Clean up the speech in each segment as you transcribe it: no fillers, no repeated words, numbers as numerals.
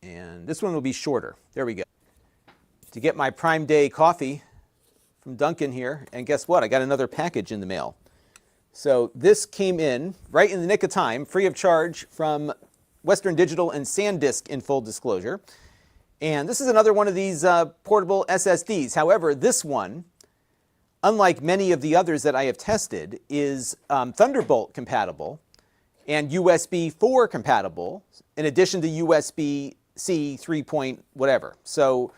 And this one will be shorter. There we go. To get my Prime Day coffee from Dunkin' here, and guess what? I got another package in the mail. So this came in right in the nick of time, free of charge from Western Digital and Sandisk, in full disclosure. And this is another one of these portable SSDs. However, this one, unlike many of the others that I have tested, is Thunderbolt compatible and USB 4 compatible, in addition to USB-C 3 point whatever. So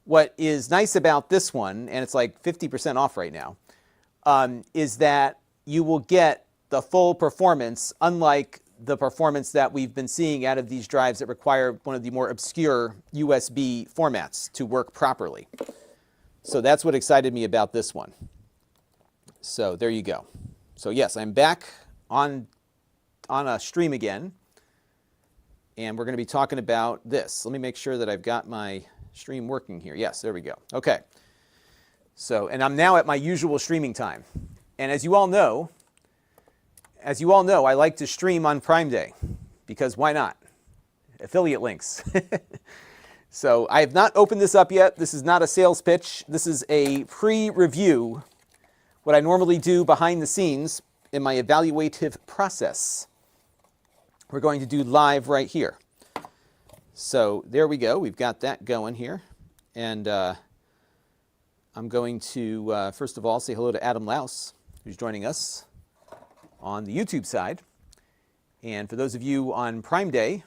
what is nice about this one, and it's like 50% off right now, is that you will get the full performance, unlike the performance that we've been seeing out of these drives that require one of the more obscure USB formats to work properly. So that's what excited me about this one. So there you go. So yes, I'm back on a stream again, and we're going to be talking about this. Let me make sure that I've got my stream working here. Yes, there we go. Okay. So, and I'm now at my usual streaming time. And as you all know, I like to stream on Prime Day, because why not? Affiliate links. So I have not opened this up yet. This is not a sales pitch. This is a pre-review, what I normally do behind the scenes in my evaluative process. We're going to do live right here. So there we go. We've got that going here. And I'm going to, first of all, say hello to Adam Louse, who's joining us on the YouTube side. And for those of you on Prime Day,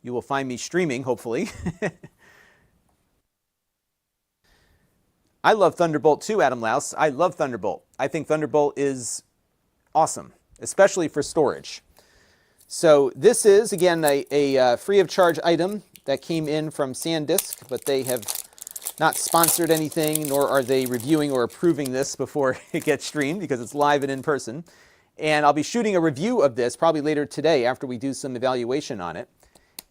you will find me streaming, hopefully. I love Thunderbolt too, Adam Louse. I love Thunderbolt. I think Thunderbolt is awesome, especially for storage. So this is, again, a free of charge item that came in from Sandisk, but they have not sponsored anything, nor are they reviewing or approving this before it gets streamed, because it's live and in person. And I'll be shooting a review of this probably later today after we do some evaluation on it.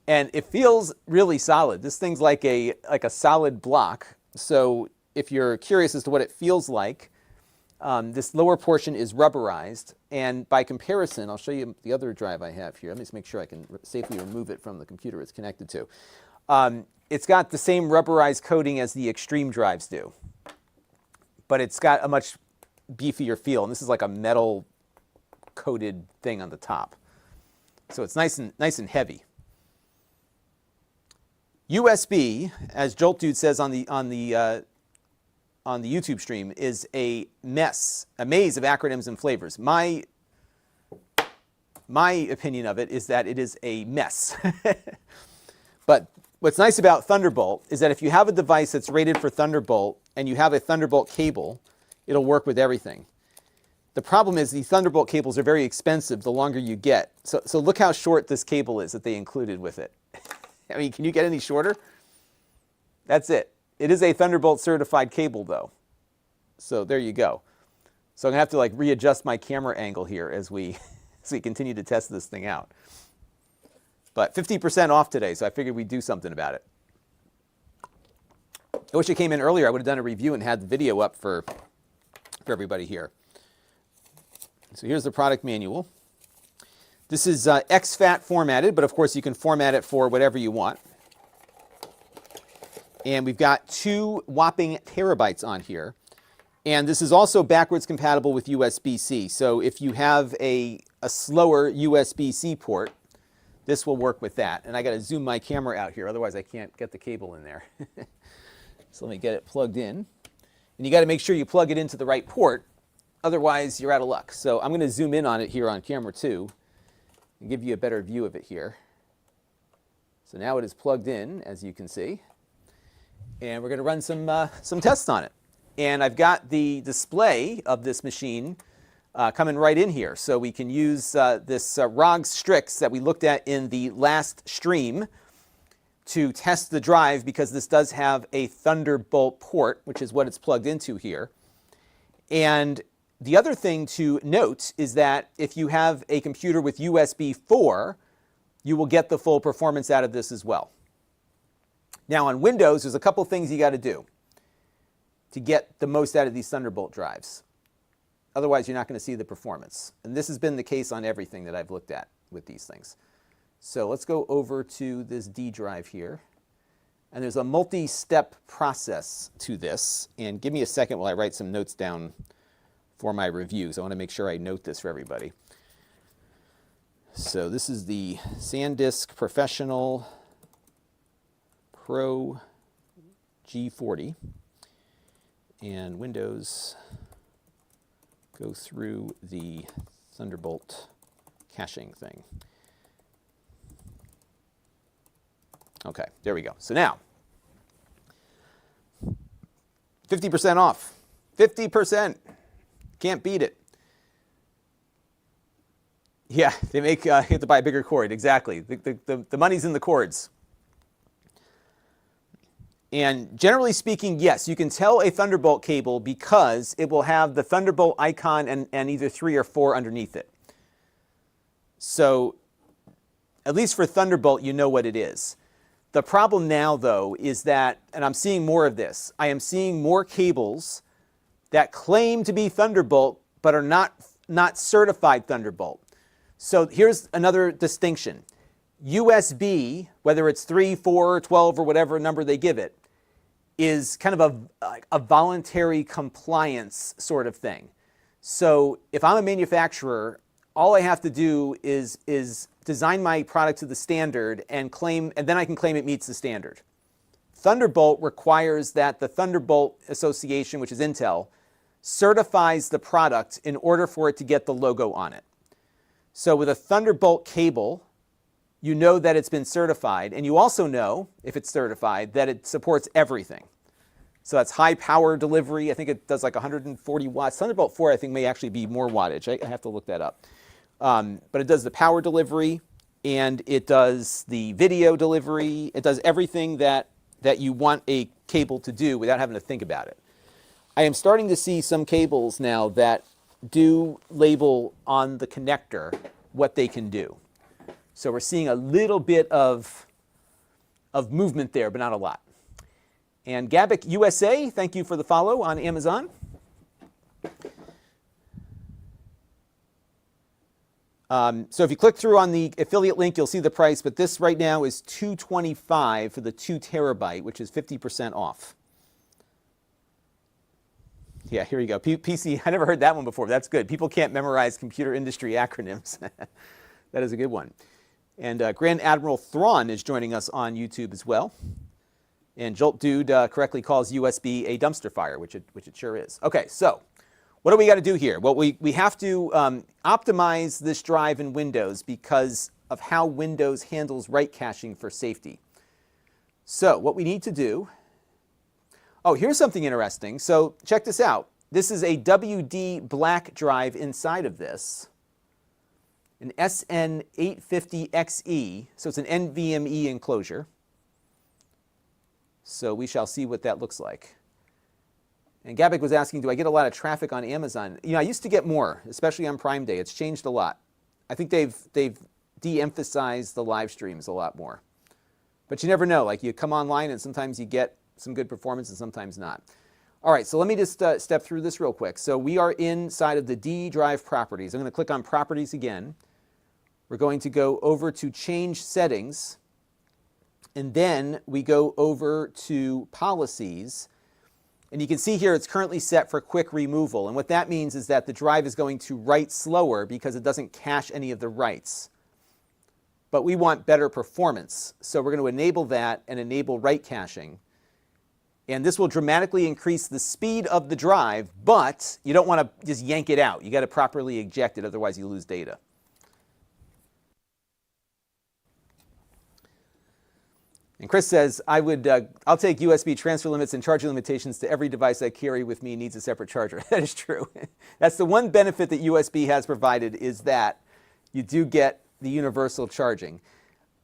And it feels really solid. This thing's like a solid block. So if you're curious as to what it feels like, this lower portion is rubberized. And by comparison, I'll show you the other drive I have here. Let me just make sure I can safely remove it from the computer it's connected to. It's got the same rubberized coating as the Extreme drives do, but it's got a much beefier feel. And this is like a metal coated thing on the top. So it's nice and heavy. USB, as Jolt Dude says on the YouTube stream, is a mess, a maze of acronyms and flavors. My opinion of it is that it is a mess. But what's nice about Thunderbolt is that if you have a device that's rated for Thunderbolt and you have a Thunderbolt cable, it'll work with everything. The problem is the Thunderbolt cables are very expensive the longer you get. So look how short this cable is that they included with it. I mean, can you get any shorter? That's it. It is a Thunderbolt certified cable though. So there you go. So I'm gonna have to like readjust my camera angle here as we continue to test this thing out. But 50% off today, so I figured we'd do something about it. I wish it came in earlier. I would have done a review and had the video up for everybody here. So here's the product manual. This is exFAT formatted, but of course you can format it for whatever you want. And we've got 2 whopping terabytes on here. And this is also backwards compatible with USB-C. So if you have a slower USB-C port, this will work with that. And I got to zoom my camera out here, otherwise I can't get the cable in there. So let me get it plugged in. And you got to make sure you plug it into the right port, otherwise you're out of luck. So I'm going to zoom in on it here on camera 2 and give you a better view of it here. So now it is plugged in, as you can see. And we're going to run some tests on it. And I've got the display of this machine coming right in here. So we can use this ROG Strix that we looked at in the last stream to test the drive, because this does have a Thunderbolt port, which is what it's plugged into here. And the other thing to note is that if you have a computer with USB 4, you will get the full performance out of this as well. Now on Windows, there's a couple things you got to do to get the most out of these Thunderbolt drives. Otherwise, you're not going to see the performance. And this has been the case on everything that I've looked at with these things. So let's go over to this D drive here. And there's a multi-step process to this. And give me a second while I write some notes down for my reviews. I want to make sure I note this for everybody. So this is the Sandisk Professional Pro G40. And Windows go through the Thunderbolt caching thing. Okay, there we go. So now, 50% off. 50%. Can't beat it. Yeah, they make you have to buy a bigger cord. Exactly. The money's in the cords. And generally speaking, yes, you can tell a Thunderbolt cable because it will have the Thunderbolt icon and either 3 or 4 underneath it. So at least for Thunderbolt, you know what it is. The problem now, though, is that, and I'm seeing more of this, I am seeing more cables that claim to be Thunderbolt but are not certified Thunderbolt. So here's another distinction. USB, whether it's 3, 4, 12, or whatever number they give it, is kind of a voluntary compliance sort of thing. So if I'm a manufacturer, all I have to do is design my product to the standard and then I can claim it meets the standard. Thunderbolt requires that the Thunderbolt Association, which is Intel, certifies the product in order for it to get the logo on it. So with a Thunderbolt cable, you know that it's been certified, and you also know, if it's certified, that it supports everything. So that's high power delivery. I think it does like 140 watts. Thunderbolt 4, I think, may actually be more wattage. I have to look that up. But it does the power delivery, and it does the video delivery. It does everything that you want a cable to do without having to think about it. I am starting to see some cables now that do label on the connector what they can do. So we're seeing a little bit of movement there, but not a lot. And Gabic USA, thank you for the follow on Amazon. So if you click through on the affiliate link, you'll see the price, but this right now is $225 for the 2 terabyte, which is 50% off. Yeah, here you go. PC, I never heard that one before. That's good. People can't memorize computer industry acronyms. That is a good one. And Grand Admiral Thrawn is joining us on YouTube as well. And Jolt Dude correctly calls USB a dumpster fire, which it sure is. Okay, so what do we got to do here? Well, we have to optimize this drive in Windows because of how Windows handles write caching for safety. So what we need to do, oh, here's something interesting. So check this out. This is a WD black drive inside of this, an SN850XE, so it's an NVMe enclosure. So we shall see what that looks like. And Gabic was asking, do I get a lot of traffic on Amazon? You know, I used to get more, especially on Prime Day. It's changed a lot. I think they've de-emphasized the live streams a lot more. But you never know. Like, you come online and sometimes you get some good performance and sometimes not. All right, so let me just step through this real quick. So we are inside of the D drive properties. I'm going to click on properties again. We're going to go over to change settings. And then we go over to policies. And you can see here it's currently set for quick removal. And what that means is that the drive is going to write slower because it doesn't cache any of the writes. But we want better performance. So we're going to enable that and enable write caching. And this will dramatically increase the speed of the drive, but you don't want to just yank it out. You got to properly eject it, otherwise you lose data. And Chris says, I'll take USB transfer limits and charging limitations to every device I carry with me needs a separate charger. That is true. That's the one benefit that USB has provided, is that you do get the universal charging.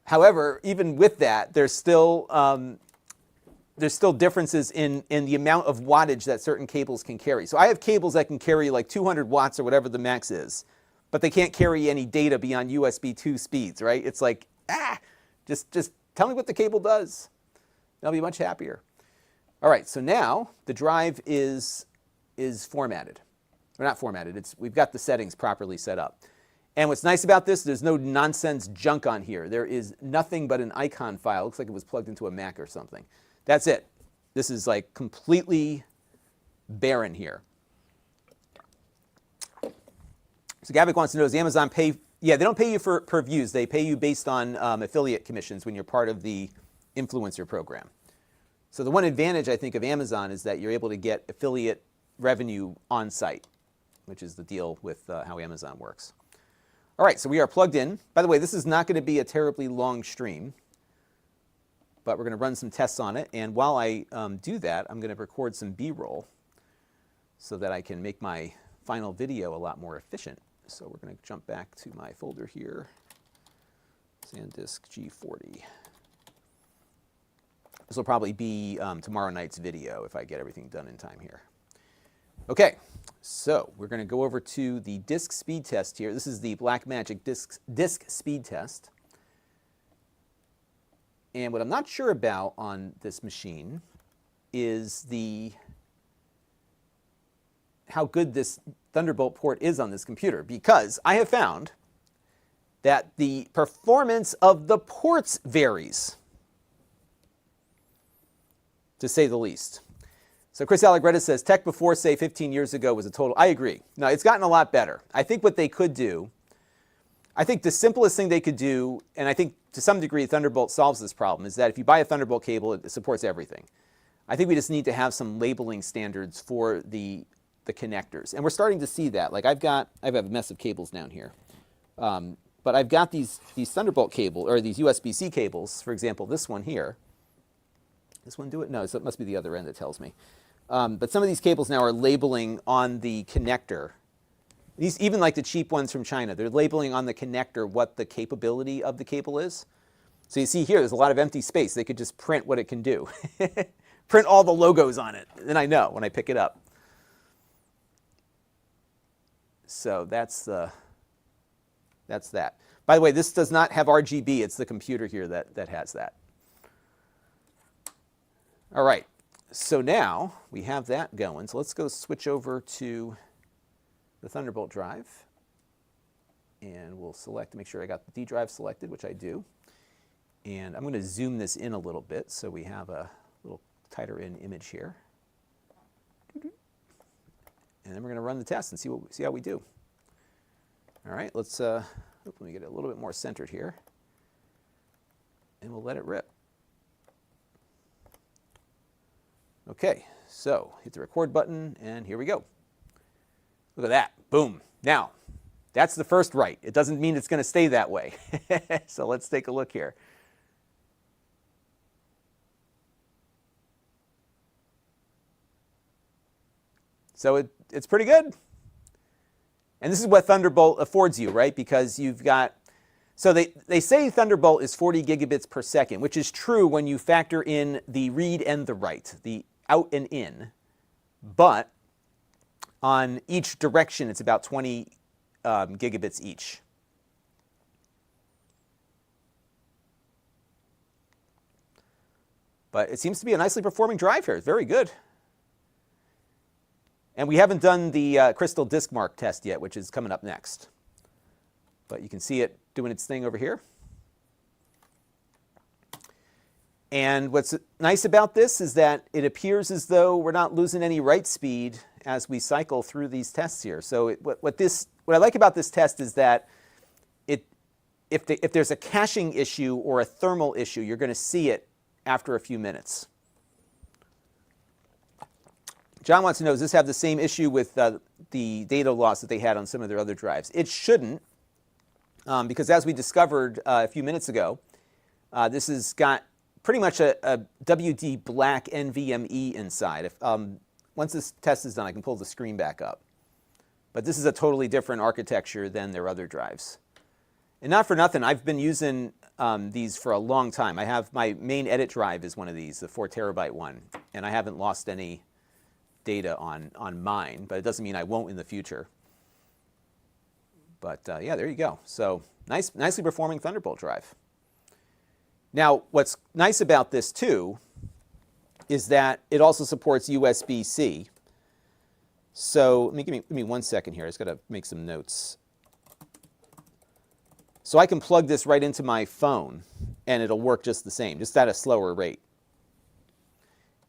However, even with that, there's still differences in the amount of wattage that certain cables can carry. So I have cables that can carry like 200 watts or whatever the max is, but they can't carry any data beyond USB 2 speeds, right? It's like, just tell me what the cable does. I'll be much happier. All right, so now the drive is formatted. Or not formatted, we've got the settings properly set up. And what's nice about this, there's no nonsense junk on here. There is nothing but an icon file. It looks like it was plugged into a Mac or something. That's it. This is like completely barren here. So Gavik wants to know, does Amazon pay? Yeah, they don't pay you per views. They pay you based on affiliate commissions when you're part of the influencer program. So the one advantage, I think, of Amazon is that you're able to get affiliate revenue on site, which is the deal with how Amazon works. All right, so we are plugged in. By the way, this is not going to be a terribly long stream, but we're going to run some tests on it. And while I do that, I'm going to record some B-roll so that I can make my final video a lot more efficient. So we're going to jump back to my folder here, Sandisk G40. This will probably be tomorrow night's video if I get everything done in time here. Okay, so we're going to go over to the disk speed test here. This is the Blackmagic disk speed test. And what I'm not sure about on this machine is how good this Thunderbolt port is on this computer, because I have found that the performance of the ports varies, to say the least. So Chris Allegretta says, tech before, say, 15 years ago was a total... I agree. No, it's gotten a lot better. I think what they could do, I think the simplest thing they could do, and I think to some degree Thunderbolt solves this problem, is that if you buy a Thunderbolt cable, it supports everything. I think we just need to have some labeling standards for the connectors. And we're starting to see that. Like I have a mess of cables down here. But I've got these Thunderbolt cable, or these USB-C cables, for example, this one here. This one do it? No, so it must be the other end that tells me. But some of these cables now are labeling on the connector. These, even like the cheap ones from China, they're labeling on the connector what the capability of the cable is. So you see here, there's a lot of empty space. They could just print what it can do. Print all the logos on it. Then I know when I pick it up. So that's that. By the way, this does not have RGB. It's the computer here that has that. All right. So now we have that going. So let's go switch over to the Thunderbolt drive. And we'll select to make sure I got the D drive selected, which I do. And I'm going to zoom this in a little bit so we have a little tighter in image here. And then we're going to run the test and see how we do. All right, let me get it a little bit more centered here. And we'll let it rip. Okay, so hit the record button, and here we go. Look at that. Boom. Now, that's the first write. It doesn't mean it's going to stay that way. So let's take a look here. So it's pretty good. And this is what Thunderbolt affords you, right? Because you've got, so they say Thunderbolt is 40 gigabits per second, which is true when you factor in the read and the write, the out and in. But on each direction, it's about 20 gigabits each. But it seems to be a nicely performing drive here. It's very good. And we haven't done the Crystal Disk Mark test yet, which is coming up next. But you can see it doing its thing over here. And what's nice about this is that it appears as though we're not losing any write speed as we cycle through these tests here. So what I like about this test is that if there's a caching issue or a thermal issue, you're going to see it after a few minutes. John wants to know, does this have the same issue with the data loss that they had on some of their other drives? It shouldn't, because as we discovered a few minutes ago, this has got pretty much a WD black NVMe inside. Once this test is done, I can pull the screen back up. But this is a totally different architecture than their other drives. And not for nothing, I've been using these for a long time. I have my main edit drive is one of these, the 4 terabyte one, and I haven't lost any data on mine, but it doesn't mean I won't in the future. But yeah, there you go. So nicely performing Thunderbolt drive. Now, what's nice about this too is that it also supports USB-C. So give me 1 second here. I just got to make some notes. So I can plug this right into my phone and it'll work just the same, just at a slower rate.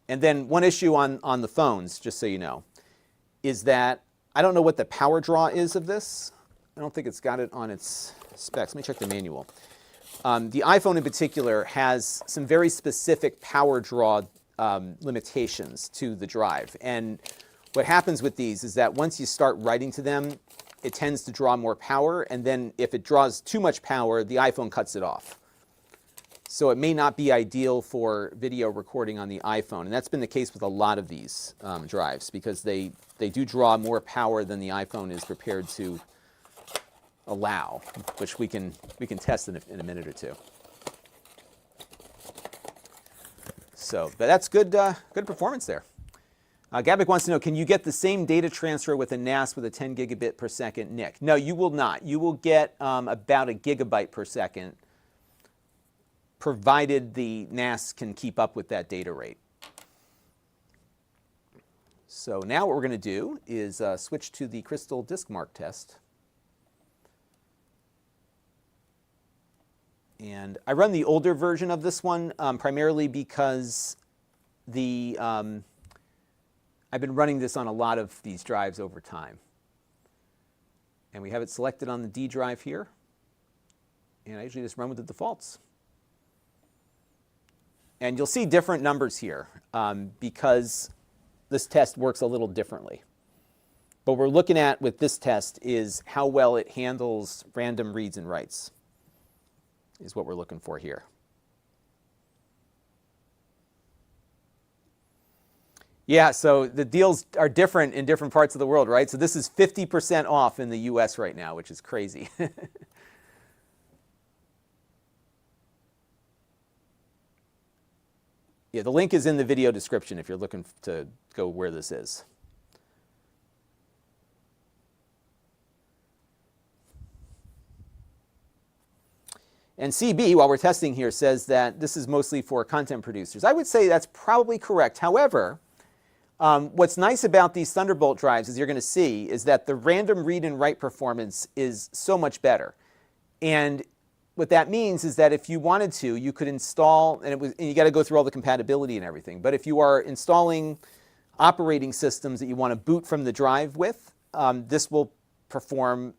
And then one issue on the phones, just so you know, is that I don't know what the power draw is of this. I don't think it's got it on its specs. Let me check the manual. The iPhone in particular has some very specific power draw limitations to the drive. And what happens with these is that once you start writing to them, it tends to draw more power. And then if it draws too much power, the iPhone cuts it off. So it may not be ideal for video recording on the iPhone. And that's been the case with a lot of these drives because they do draw more power than the iPhone is prepared to allow, which we can test in a minute or two. So, but that's good performance there. Gabik wants to know, can you get the same data transfer with a NAS with a 10 gigabit per second NIC? No, you will not. You will get about a gigabyte per second, provided the NAS can keep up with that data rate. So now what we're going to do is switch to the Crystal Disk Mark test. And I run the older version of this one primarily because I've been running this on a lot of these drives over time. And we have it selected on the D drive here. And I usually just run with the defaults. And you'll see different numbers here because this test works a little differently. What we're looking at with this test is how well it handles random reads and writes, is what we're looking for here. Yeah, so the deals are different in different parts of the world, right? So this is 50% off in the US right now, which is crazy. Yeah, the link is in the video description if you're looking to go where this is. And CB, while we're testing here, says that this is mostly for content producers. I would say that's probably correct. However, what's nice about these Thunderbolt drives, as you're going to see, is that the random read and write performance is so much better. And what that means is that if you wanted to, you could install, and you got to go through all the compatibility and everything, but if you are installing operating systems that you want to boot from the drive with, this will perform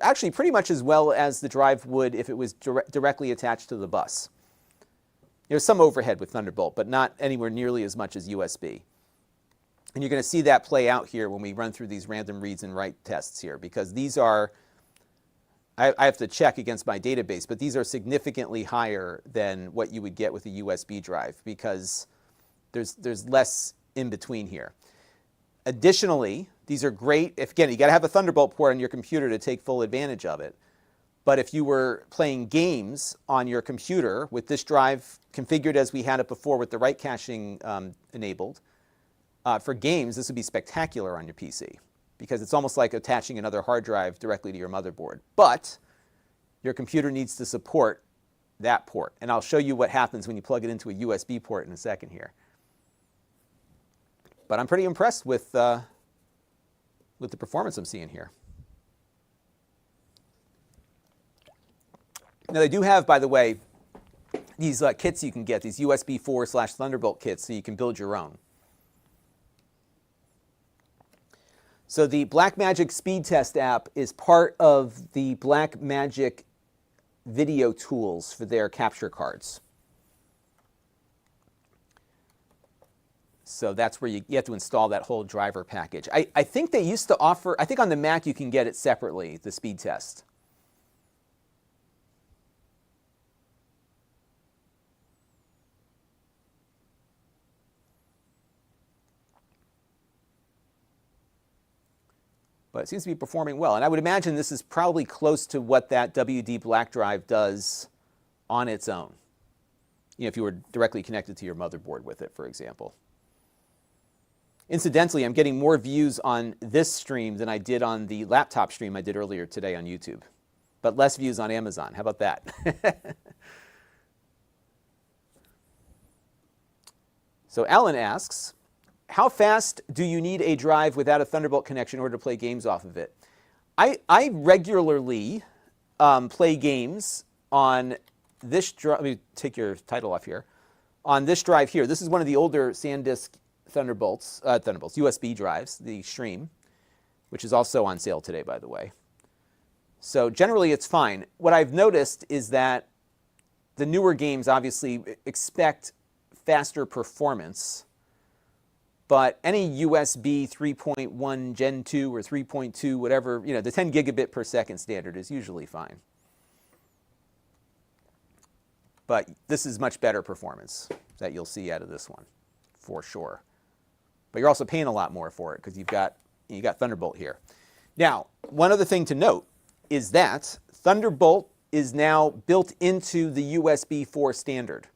actually pretty much as well as the drive would if it was directly attached to the bus. There's some overhead with Thunderbolt, but not anywhere nearly as much as USB. And you're going to see that play out here when we run through these random reads and write tests here, because these are, I have to check against my database, but these are significantly higher than what you would get with a USB drive because there's less in between here. Additionally, these are great if, again, you got to have a Thunderbolt port on your computer to take full advantage of it. But if you were playing games on your computer with this drive configured as we had it before with the write caching enabled, for games, this would be spectacular on your PC because it's almost like attaching another hard drive directly to your motherboard. But your computer needs to support that port. And I'll show you what happens when you plug it into a USB port in a second here. But I'm pretty impressed with the performance I'm seeing here. Now they do have, by the way, these kits you can get, these USB 4/Thunderbolt kits, so you can build your own. So the Blackmagic Speed Test app is part of the Blackmagic video tools for their capture cards. So that's where you have to install that whole driver package. I think they used to offer, I think on the Mac you can get it separately, the speed test. But it seems to be performing well. And I would imagine this is probably close to what that WD Black drive does on its own. You know, if you were directly connected to your motherboard with it, for example. Incidentally, I'm getting more views on this stream than I did on the laptop stream I did earlier today on YouTube. But less views on Amazon. How about that? So Alan asks, how fast do you need a drive without a Thunderbolt connection in order to play games off of it? I regularly play games on this drive. Let me take your title off here. On this drive here, this is one of the older Sandisk Thunderbolts, USB drives, the Extreme, which is also on sale today, by the way. So generally, it's fine. What I've noticed is that the newer games obviously expect faster performance, but any USB 3.1 Gen 2 or 3.2, whatever, the 10 gigabit per second standard is usually fine. But this is much better performance that you'll see out of this one, for sure. But you're also paying a lot more for it because you got Thunderbolt here. Now, one other thing to note is that Thunderbolt is now built into the USB 4 standard.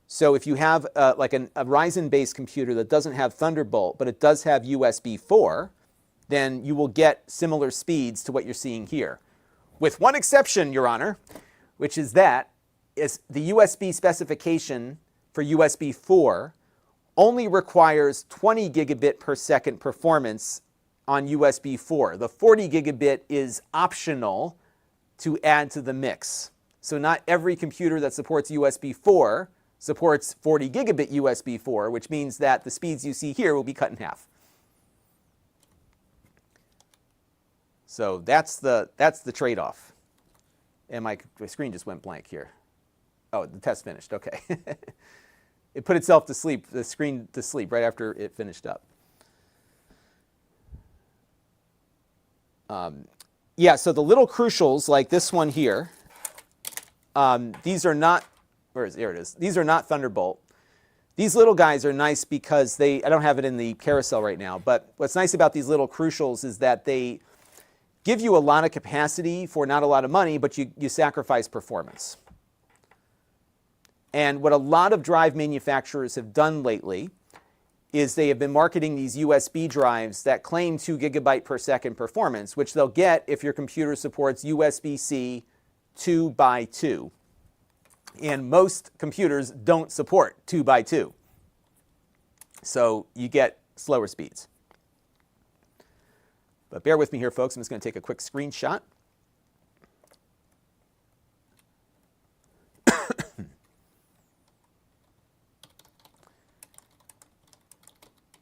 So if you have like a Ryzen-based computer that doesn't have Thunderbolt, but it does have USB 4, then you will get similar speeds to what you're seeing here. With one exception, Your Honor, which is that the USB specification for USB 4 only requires 20 gigabit per second performance on USB 4. The 40 gigabit is optional to add to the mix. So not every computer that supports USB 4 supports 40 gigabit USB 4, which means that the speeds you see here will be cut in half. So that's the trade-off. And my screen just went blank here. Oh, the test finished. Okay. It put itself to sleep, the screen to sleep right after it finished up. Yeah, so the little crucials like this one here, these are not, there it is. These are not Thunderbolt. These little guys are nice because I don't have it in the carousel right now, but what's nice about these little crucials is that they give you a lot of capacity for not a lot of money, but you sacrifice performance. And what a lot of drive manufacturers have done lately is they have been marketing these USB drives that claim 2 gigabyte per second performance, which they'll get if your computer supports USB-C 2x2. And most computers don't support 2x2. So you get slower speeds. But bear with me here, folks. I'm just going to take a quick screenshot.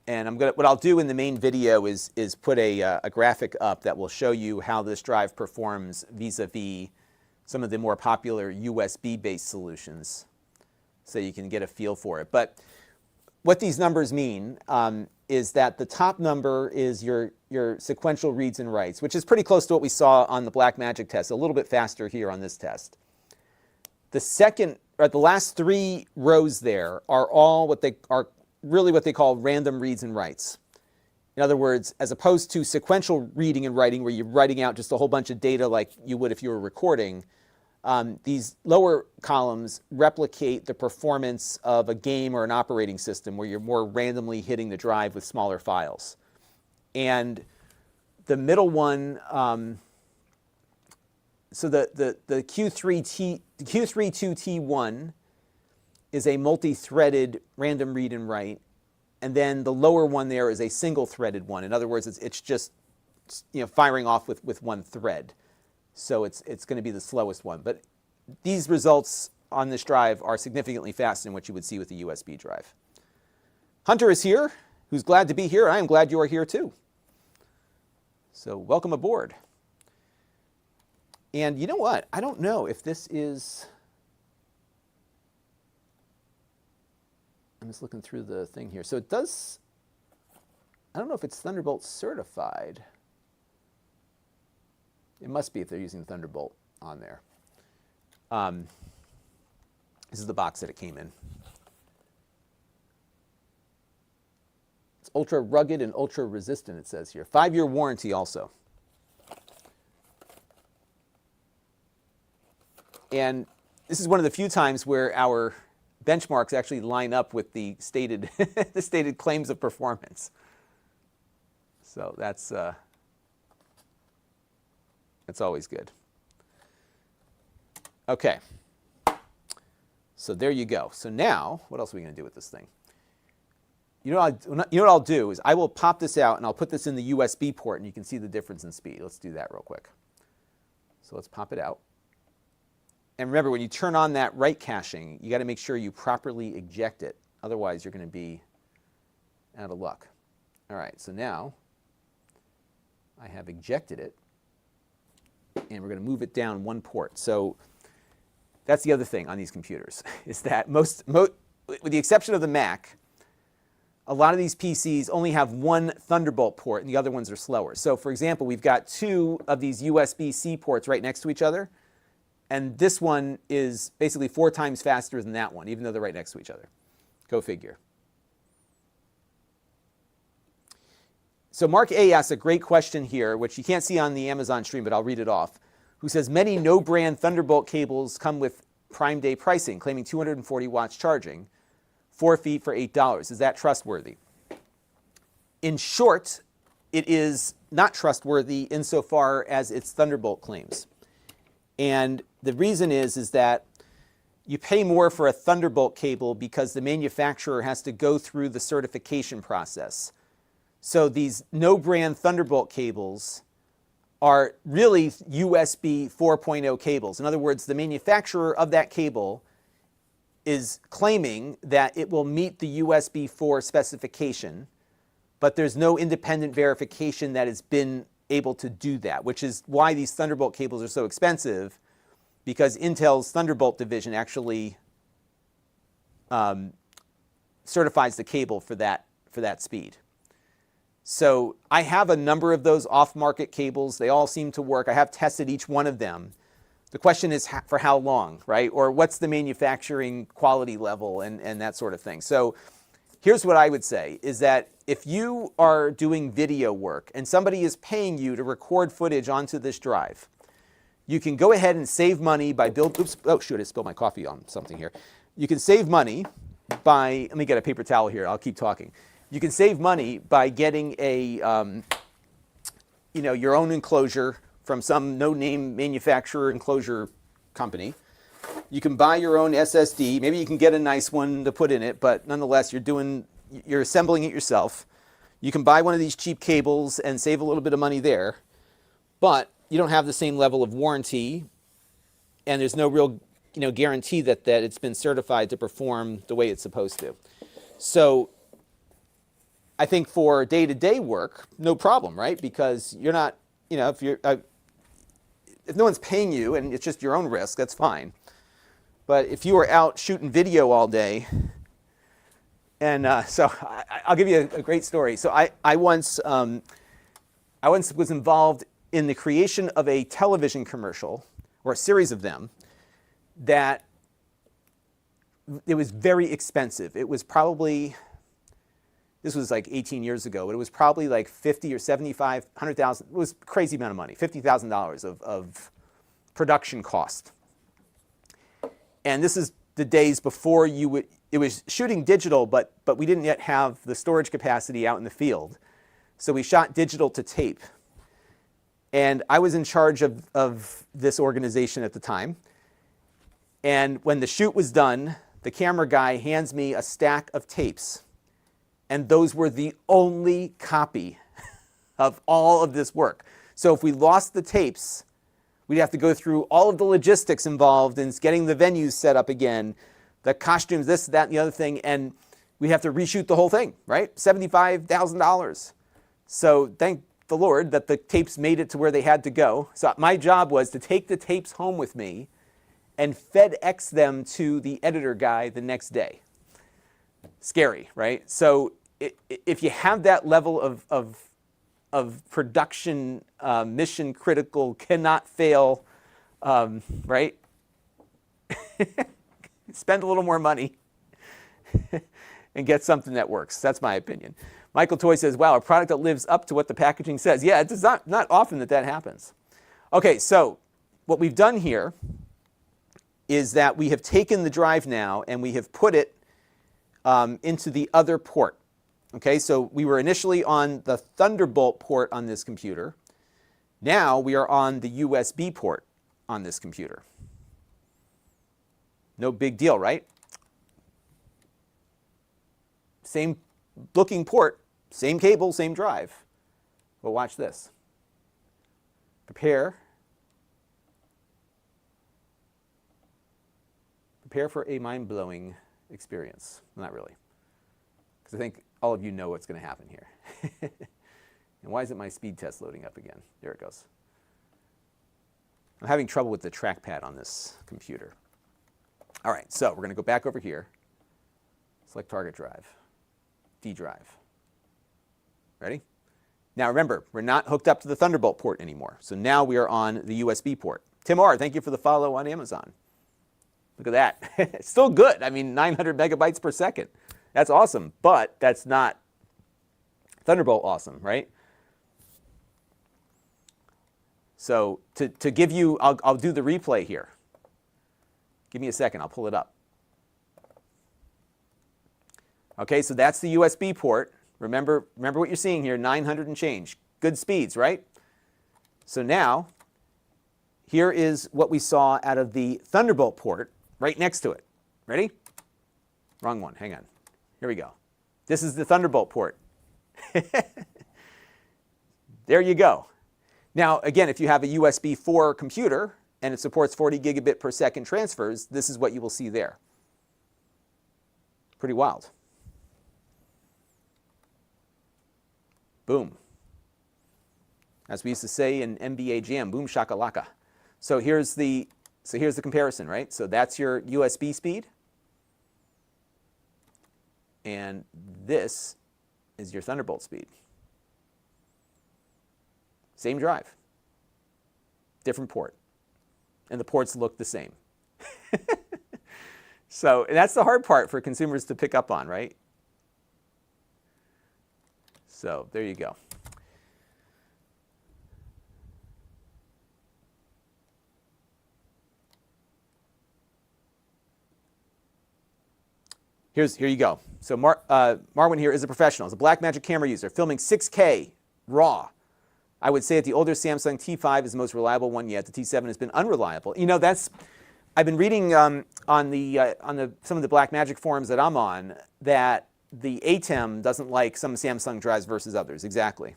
And what I'll do in the main video is put a graphic up that will show you how this drive performs vis-a-vis some of the more popular USB-based solutions, so you can get a feel for it. But what these numbers mean is that the top number is your sequential reads and writes, which is pretty close to what we saw on the Blackmagic test, a little bit faster here on this test. The last three rows there are all what they call random reads and writes. In other words, as opposed to sequential reading and writing, where you're writing out just a whole bunch of data like you would if you were recording, these lower columns replicate the performance of a game or an operating system where you're more randomly hitting the drive with smaller files. And the middle one, so the Q32T1 is a multi-threaded random read and write, and then the lower one there is a single-threaded one. In other words, it's just firing off with one thread. So it's going to be the slowest one. But these results on this drive are significantly faster than what you would see with a USB drive. Hunter is here, who's glad to be here. I am glad you are here too. So welcome aboard. And you know what? I don't know if this is... I'm just looking through the thing here. So it does... I don't know if it's Thunderbolt certified. It must be if they're using Thunderbolt on there. This is the box that it came in. It's ultra rugged and ultra resistant, it says here. 5-year warranty also. And this is one of the few times where our benchmarks actually line up with the stated, the stated claims of performance. So that's always good. Okay. So there you go. So now, what else are we going to do with this thing? You know what I'll do is I will pop this out and I'll put this in the USB port and you can see the difference in speed. Let's do that real quick. So let's pop it out. And remember, when you turn on that write caching, you got to make sure you properly eject it. Otherwise, you're going to be out of luck. All right, so now I have ejected it, and we're going to move it down one port. So that's the other thing on these computers, is that with the exception of the Mac, a lot of these PCs only have one Thunderbolt port, and the other ones are slower. So for example, we've got two of these USB-C ports right next to each other, and this one is basically 4 times faster than that one, even though they're right next to each other. Go figure. So Mark A asks a great question here, which you can't see on the Amazon stream, but I'll read it off, who says, many no-brand Thunderbolt cables come with Prime Day pricing, claiming 240 watts charging, 4 feet for $8. Is that trustworthy? In short, it is not trustworthy insofar as its Thunderbolt claims. And the reason is that you pay more for a Thunderbolt cable because the manufacturer has to go through the certification process. So these no-brand Thunderbolt cables are really USB 4.0 cables. In other words, the manufacturer of that cable is claiming that it will meet the USB 4 specification, but there's no independent verification that it's been able to do that, which is why these Thunderbolt cables are so expensive, because Intel's Thunderbolt division actually certifies the cable for that speed. So I have a number of those off-market cables. They all seem to work. I have tested each one of them. The question is for how long, right? Or what's the manufacturing quality level and that sort of thing. So here's what I would say, is that if you are doing video work and somebody is paying you to record footage onto this drive, you can go ahead and save money by oops, oh shoot, I spilled my coffee on something here. You can save money by, let me get a paper towel here, I'll keep talking. You can save money by getting a, your own enclosure from some no-name manufacturer enclosure company. You can buy your own SSD. Maybe you can get a nice one to put in it, but nonetheless, you're assembling it yourself. You can buy one of these cheap cables and save a little bit of money there, but you don't have the same level of warranty, and there's no real, guarantee that it's been certified to perform the way it's supposed to. So I think for day-to-day work, no problem, right? Because you're not, if no one's paying you and it's just your own risk, that's fine. But if you are out shooting video all day, and so I'll give you a great story. So I once was involved in the creation of a television commercial, or a series of them, that it was very expensive. It was probably, this was like 18 years ago, but it was probably like 50 or 75, 100,000, it was a crazy amount of money, $50,000 of production cost. And this is the days before it was shooting digital, but we didn't yet have the storage capacity out in the field. So we shot digital to tape. And I was in charge of this organization at the time. And when the shoot was done, the camera guy hands me a stack of tapes. And those were the only copy of all of this work. So if we lost the tapes, we'd have to go through all of the logistics involved in getting the venues set up again, the costumes, this, that, and the other thing, and we'd have to reshoot the whole thing, right? $75,000. So thank the Lord that the tapes made it to where they had to go. So my job was to take the tapes home with me and FedEx them to the editor guy the next day. Scary, right? So if you have that level of production, mission critical, cannot fail, right? Spend a little more money and get something that works. That's my opinion. Michael Toy says, wow, a product that lives up to what the packaging says. Yeah, it's not often that happens. Okay, so what we've done here is that we have taken the drive now and we have put it into the other port. Okay, so we were initially on the Thunderbolt port on this computer. Now we are on the USB port on this computer. No big deal, right? Same looking port, same cable, same drive. But watch this. Prepare Prepare for a mind-blowing experience. Not really, because I think all of you know what's going to happen here. And why isn't my speed test loading up again? There it goes. I'm having trouble with the trackpad on this computer. All right, so we're going to go back over here. Select target drive, D drive. Ready? Now remember, we're not hooked up to the Thunderbolt port anymore. So now we are on the USB port. Tim R., thank you for the follow on Amazon. Look at that. It's still good. I mean, 900 megabytes per second. That's awesome, but that's not Thunderbolt awesome, right? So to give you, I'll do the replay here. Give me a second, I'll pull it up. Okay, so that's the USB port. Remember what you're seeing here, 900 and change. Good speeds, right? So now, here is what we saw out of the Thunderbolt port right next to it. Ready? Wrong one, hang on. Here we go. This is the Thunderbolt port. There you go. Now, again, if you have a USB 4 computer and it supports 40 gigabit per second transfers, this is what you will see there. Pretty wild. Boom. As we used to say in NBA Jam, boom shakalaka. So here's the comparison, right? So that's your USB speed. And this is your Thunderbolt speed. Same drive, different port, and the ports look the same. So and that's the hard part for consumers to pick up on, right? So there you go. Here you go. So Marwin here is a professional. He's a Blackmagic camera user, filming 6K RAW. I would say that the older Samsung T5 is the most reliable one yet. The T7 has been unreliable. You know, I've been reading on some of the Blackmagic forums that I'm on that the ATEM doesn't like some Samsung drives versus others. Exactly.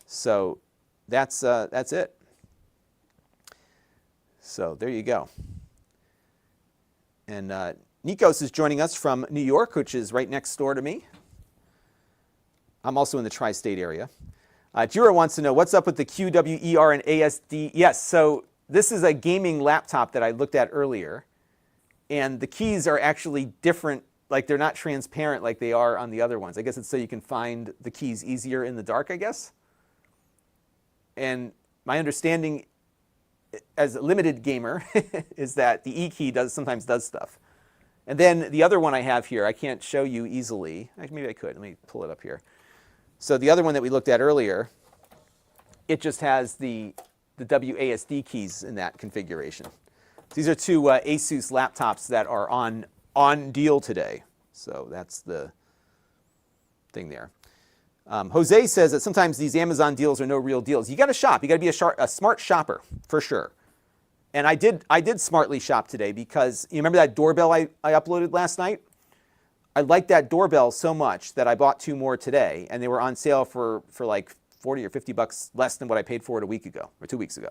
So that's it. So there you go. And Nikos is joining us from New York, which is right next door to me. I'm also in the tri-state area. Jira wants to know, what's up with the QWER and ASD? Yes, so this is a gaming laptop that I looked at earlier. And the keys are actually different, like they're not transparent like they are on the other ones. I guess it's so you can find the keys easier in the dark, I guess. And my understanding as a limited gamer is that the E key sometimes does stuff. And then the other one I have here, I can't show you easily. Actually, maybe I could. Let me pull it up here. So the other one that we looked at earlier, it just has the WASD keys in that configuration. These are two Asus laptops that are on deal today. So that's the thing there. Jose says that sometimes these Amazon deals are no real deals. You got to shop. You got to be a smart shopper for sure. And I did smartly shop today because you remember that doorbell I uploaded last night? I liked that doorbell so much that I bought 2 more today, and they were on sale for like 40 or 50 bucks less than what I paid for it a week ago or 2 weeks ago.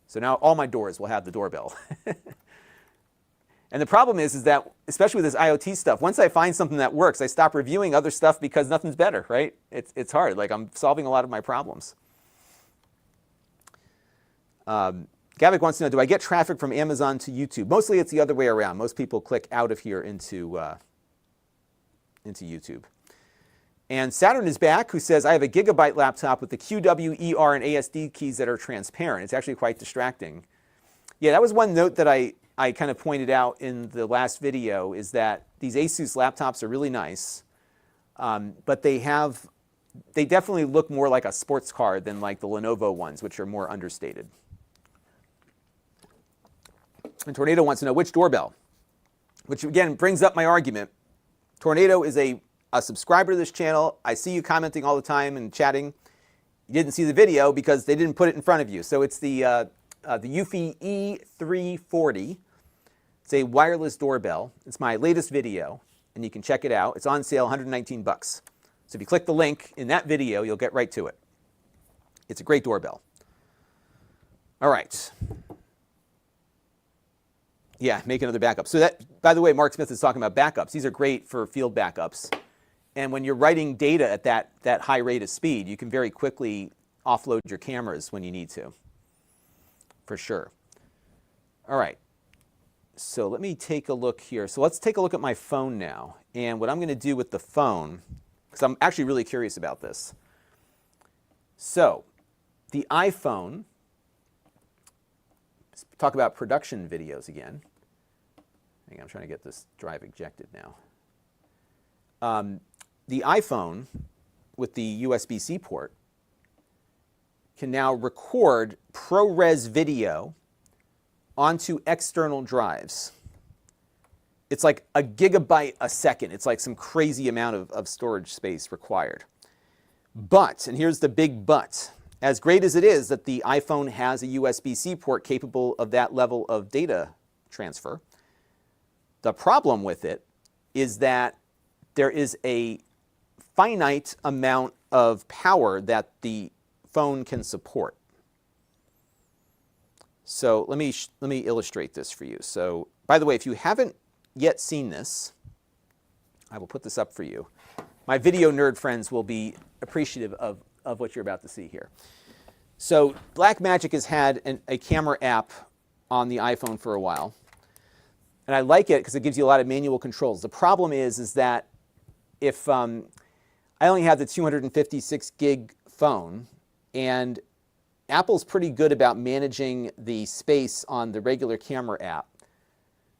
So now all my doors will have the doorbell. And the problem is that, especially with this IoT stuff, once I find something that works, I stop reviewing other stuff because nothing's better, right? It's hard. Like I'm solving a lot of my problems. Gavik wants to know, do I get traffic from Amazon to YouTube? Mostly it's the other way around. Most people click out of here into YouTube. And Saturn is back, who says, I have a gigabyte laptop with the QWER and ASD keys that are transparent. It's actually quite distracting. Yeah, that was one note that I kind of pointed out in the last video, is that these Asus laptops are really nice, but they definitely look more like a sports car than like the Lenovo ones, which are more understated. And Tornado wants to know which doorbell, which again brings up my argument. Tornado is a subscriber to this channel. I see you commenting all the time and chatting. You didn't see the video because they didn't put it in front of you. So it's the Eufy E340. It's a wireless doorbell. It's my latest video, and you can check it out. It's on sale, 119 bucks. So if you click the link in that video, you'll get right to it. It's a great doorbell. All right. Yeah, make another backup. So that, by the way, Mark Smith is talking about backups. These are great for field backups. And when you're writing data at that high rate of speed, you can very quickly offload your cameras when you need to, for sure. All right. So let me take a look here. So let's take a look at my phone now. And what I'm going to do with the phone, because I'm actually really curious about this. So the iPhone, let's talk about production videos again. Hang on, I'm trying to get this drive ejected now. The iPhone with the USB-C port can now record ProRes video onto external drives. It's like a gigabyte a second. It's like some crazy amount of storage space required. But, and here's the big but, as great as it is that the iPhone has a USB-C port capable of that level of data transfer, the problem with it is that there is a finite amount of power that the phone can support. So let me illustrate this for you. So, by the way, if you haven't yet seen this, I will put this up for you. My video nerd friends will be appreciative of what you're about to see here. So Blackmagic has had a camera app on the iPhone for a while. And I like it because it gives you a lot of manual controls. The problem is that if I only have the 256 gig phone, and Apple's pretty good about managing the space on the regular camera app,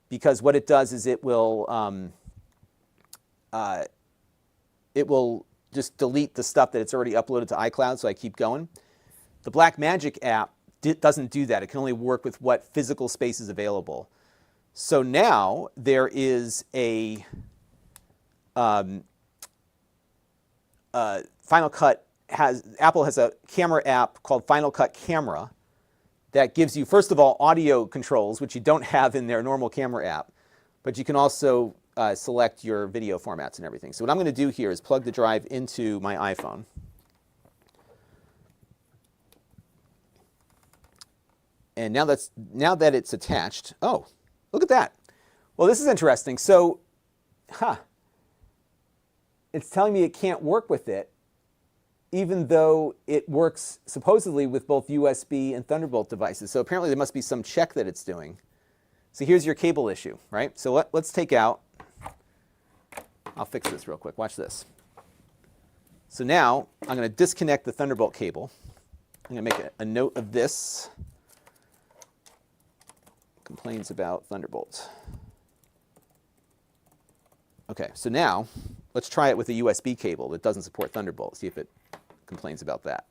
because what it does is it will just delete the stuff that it's already uploaded to iCloud, so I keep going. The Blackmagic app doesn't do that. It can only work with what physical space is available. So now there is a Final Cut Apple has a camera app called Final Cut Camera that gives you, first of all, audio controls, which you don't have in their normal camera app, but you can also select your video formats and everything. So what I'm going to do here is plug the drive into my iPhone. And now that it's attached, oh, look at that. Well, this is interesting. So, it's telling me it can't work with it, even though it works supposedly with both USB and Thunderbolt devices. So apparently there must be some check that it's doing. So here's your cable issue, right? So let's take out, I'll fix this real quick. Watch this. So now I'm going to disconnect the Thunderbolt cable. I'm going to make a note of this. Complains about Thunderbolt. Okay, so now let's try it with a USB cable that doesn't support Thunderbolt. See if it complains about that.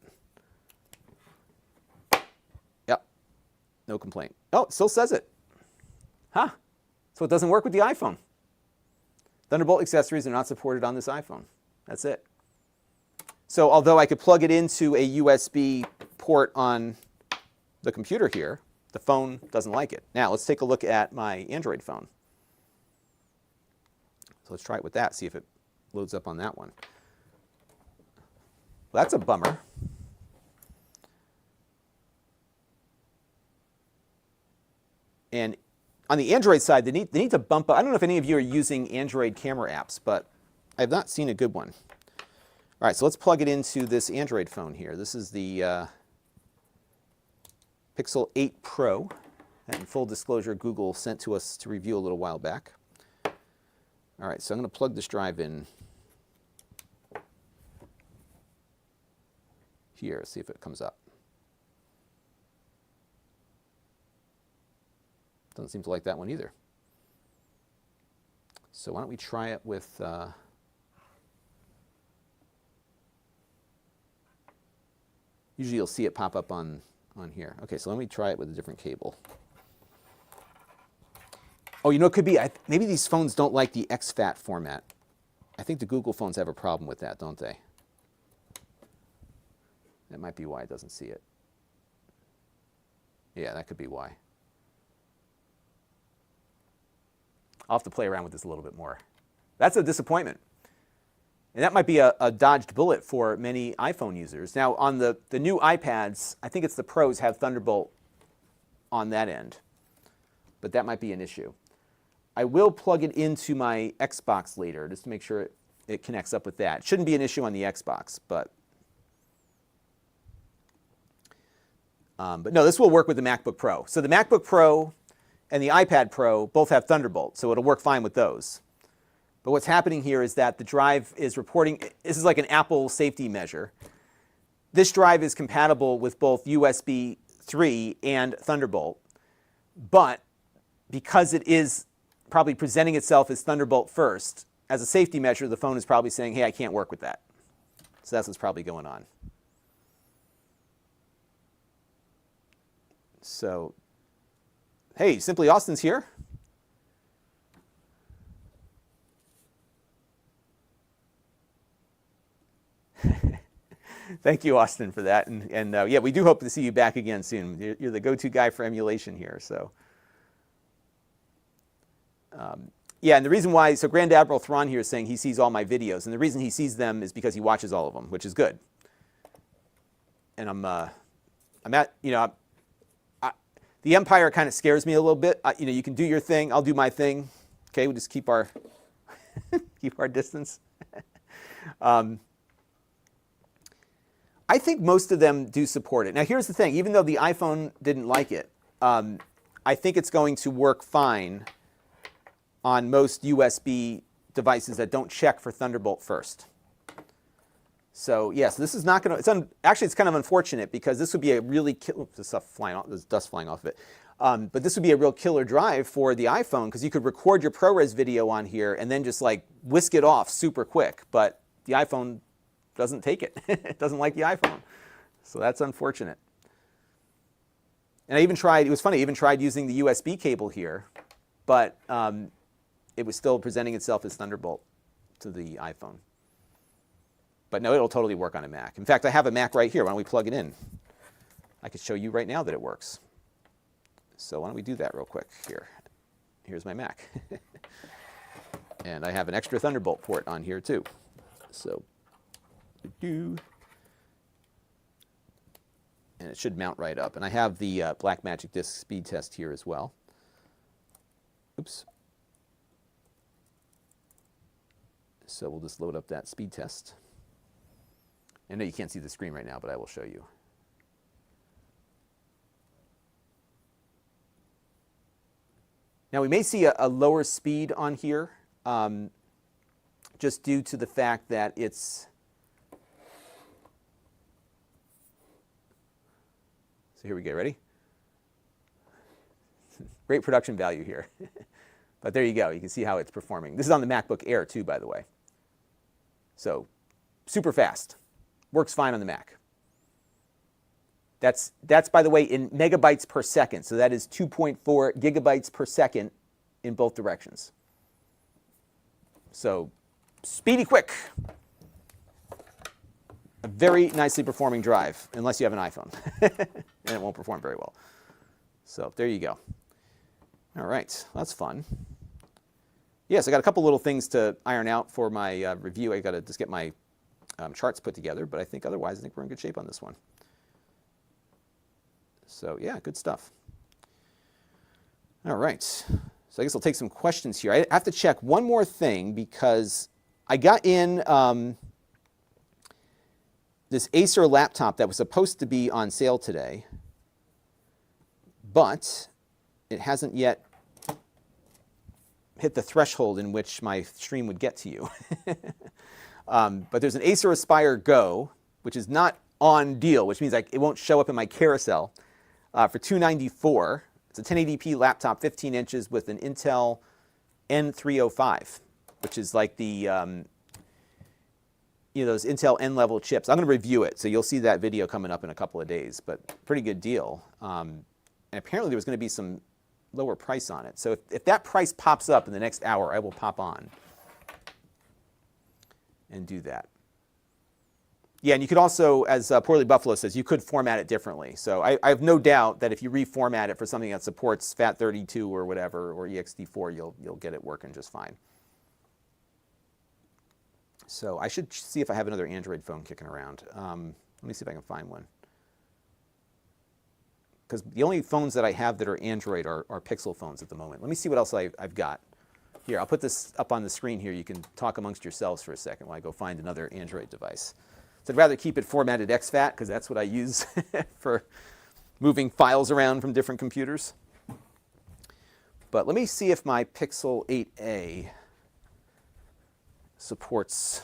Yep, no complaint. Oh, it still says it. Huh, so it doesn't work with the iPhone. Thunderbolt accessories are not supported on this iPhone. That's it. So although I could plug it into a USB port on the computer here, the phone doesn't like it. Now let's take a look at my Android phone. So let's try it with that, see if it loads up on that one. Well, that's a bummer. And on the Android side, they need to bump up. I don't know if any of you are using Android camera apps, but I have not seen a good one. All right, so let's plug it into this Android phone here. This is the Pixel 8 Pro that, in full disclosure, Google sent to us to review a little while back. All right, so I'm going to plug this drive in here, see if it comes up. Doesn't seem to like that one either. So why don't we try it with usually you'll see it pop up on here. Okay, so let me try it with a different cable. Oh, you know, it could be, maybe these phones don't like the exFAT format. I think the Google phones have a problem with that, don't they? That might be why it doesn't see it. Yeah, that could be why. I'll have to play around with this a little bit more. That's a disappointment. And that might be a dodged bullet for many iPhone users. Now, on the new iPads, I think it's the Pros have Thunderbolt on that end. but that might be an issue. I will plug it into my Xbox later just to make sure it connects up with that. Shouldn't be an issue on the Xbox, but no, this will work with the MacBook Pro. So the MacBook Pro and the iPad Pro both have Thunderbolt, so it'll work fine with those. But what's happening here is that the drive is reporting, this is like an Apple safety measure. This drive is compatible with both USB 3 and Thunderbolt, but because it is probably presenting itself as Thunderbolt first, as a safety measure, the phone is probably saying, hey, I can't work with that. So that's what's probably going on. So, hey, Simply Austin's here. Thank you, Austin, for that. And yeah, we do hope to see you back again soon. You're the go-to guy for emulation here. So, yeah, and the reason why, so Grand Admiral Thrawn here is saying he sees all my videos, and the reason he sees them is because he watches all of them, which is good. And I'm at, you know, the Empire kind of scares me a little bit. You know, you can do your thing, I'll do my thing. Okay, we'll just keep our keep our distance. I think most of them do support it. Now, here's the thing. Even though the iPhone didn't like it, I think it's going to work fine on most USB devices that don't check for Thunderbolt first. So, yes, this is not going to, actually, it's kind of unfortunate because this would be a really, there's stuff flying off, there's dust flying off of it. But this would be a real killer drive for the iPhone because you could record your ProRes video on here and then just like whisk it off super quick. But the iPhone doesn't take it. It doesn't like the iPhone. So that's unfortunate. And I even tried, it was funny, I even tried using the USB cable here, but it was still presenting itself as Thunderbolt to the iPhone. But no, it'll totally work on a Mac. In fact, I have a Mac right here. Why don't we plug it in? I could show you right now that it works. So why don't we do that real quick here. Here's my Mac. And I have an extra Thunderbolt port on here too. So, and it should mount right up. And I have the Blackmagic disk speed test here as well. Oops. So we'll just load up that speed test. I know you can't see the screen right now, but I will show you. Now we may see a lower speed on here, just due to the fact that it's, so here we go, ready? Great production value here. But there you go, you can see how it's performing. This is on the MacBook Air too, by the way. So super fast, works fine on the Mac. That's by the way, in megabytes per second. So that is 2.4 gigabytes per second in both directions. So speedy quick. A very nicely performing drive, unless you have an iPhone. And it won't perform very well. So there you go. All right, that's fun. Yes, I got a couple little things to iron out for my review. I got to just get my charts put together, but I think otherwise, I think we're in good shape on this one. So yeah, good stuff. All right, so I guess I'll take some questions here. I have to check one more thing because I got in this Acer laptop that was supposed to be on sale today, but it hasn't yet hit the threshold in which my stream would get to you. But there's an Acer Aspire Go, which is not on deal, which means it won't show up in my carousel, for $294. It's a 1080p laptop, 15 inches with an Intel N305, which is like the, those Intel N-level chips. I'm going to review it, so you'll see that video coming up in a couple of days, but pretty good deal. And apparently there was going to be some lower price on it. So if that price pops up in the next hour, I will pop on and do that. Yeah, and you could also, as Poorly Buffalo says, you could format it differently. So I have no doubt that if you reformat it for something that supports FAT32 or whatever, or ext4, you'll get it working just fine. So I should see if I have another Android phone kicking around. Let me see if I can find one. because the only phones that I have that are Android are Pixel phones at the moment. Let me see what else I've got. Here, I'll put this up on the screen here. You can talk amongst yourselves for a second while I go find another Android device. So I'd rather keep it formatted exFAT because that's what I use for moving files around from different computers. But let me see if my Pixel 8a supports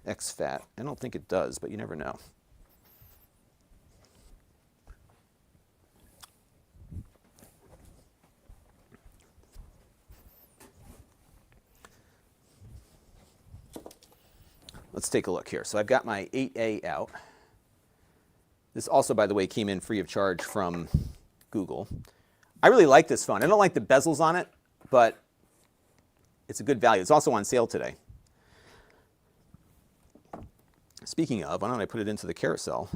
exFAT. I don't think it does, but you never know. Let's take a look here. So I've got my 8A out. This also, by the way, came in free of charge from Google. I really like this phone. I don't like the bezels on it, but it's a good value. It's also on sale today. Speaking of, why don't I put it into the carousel?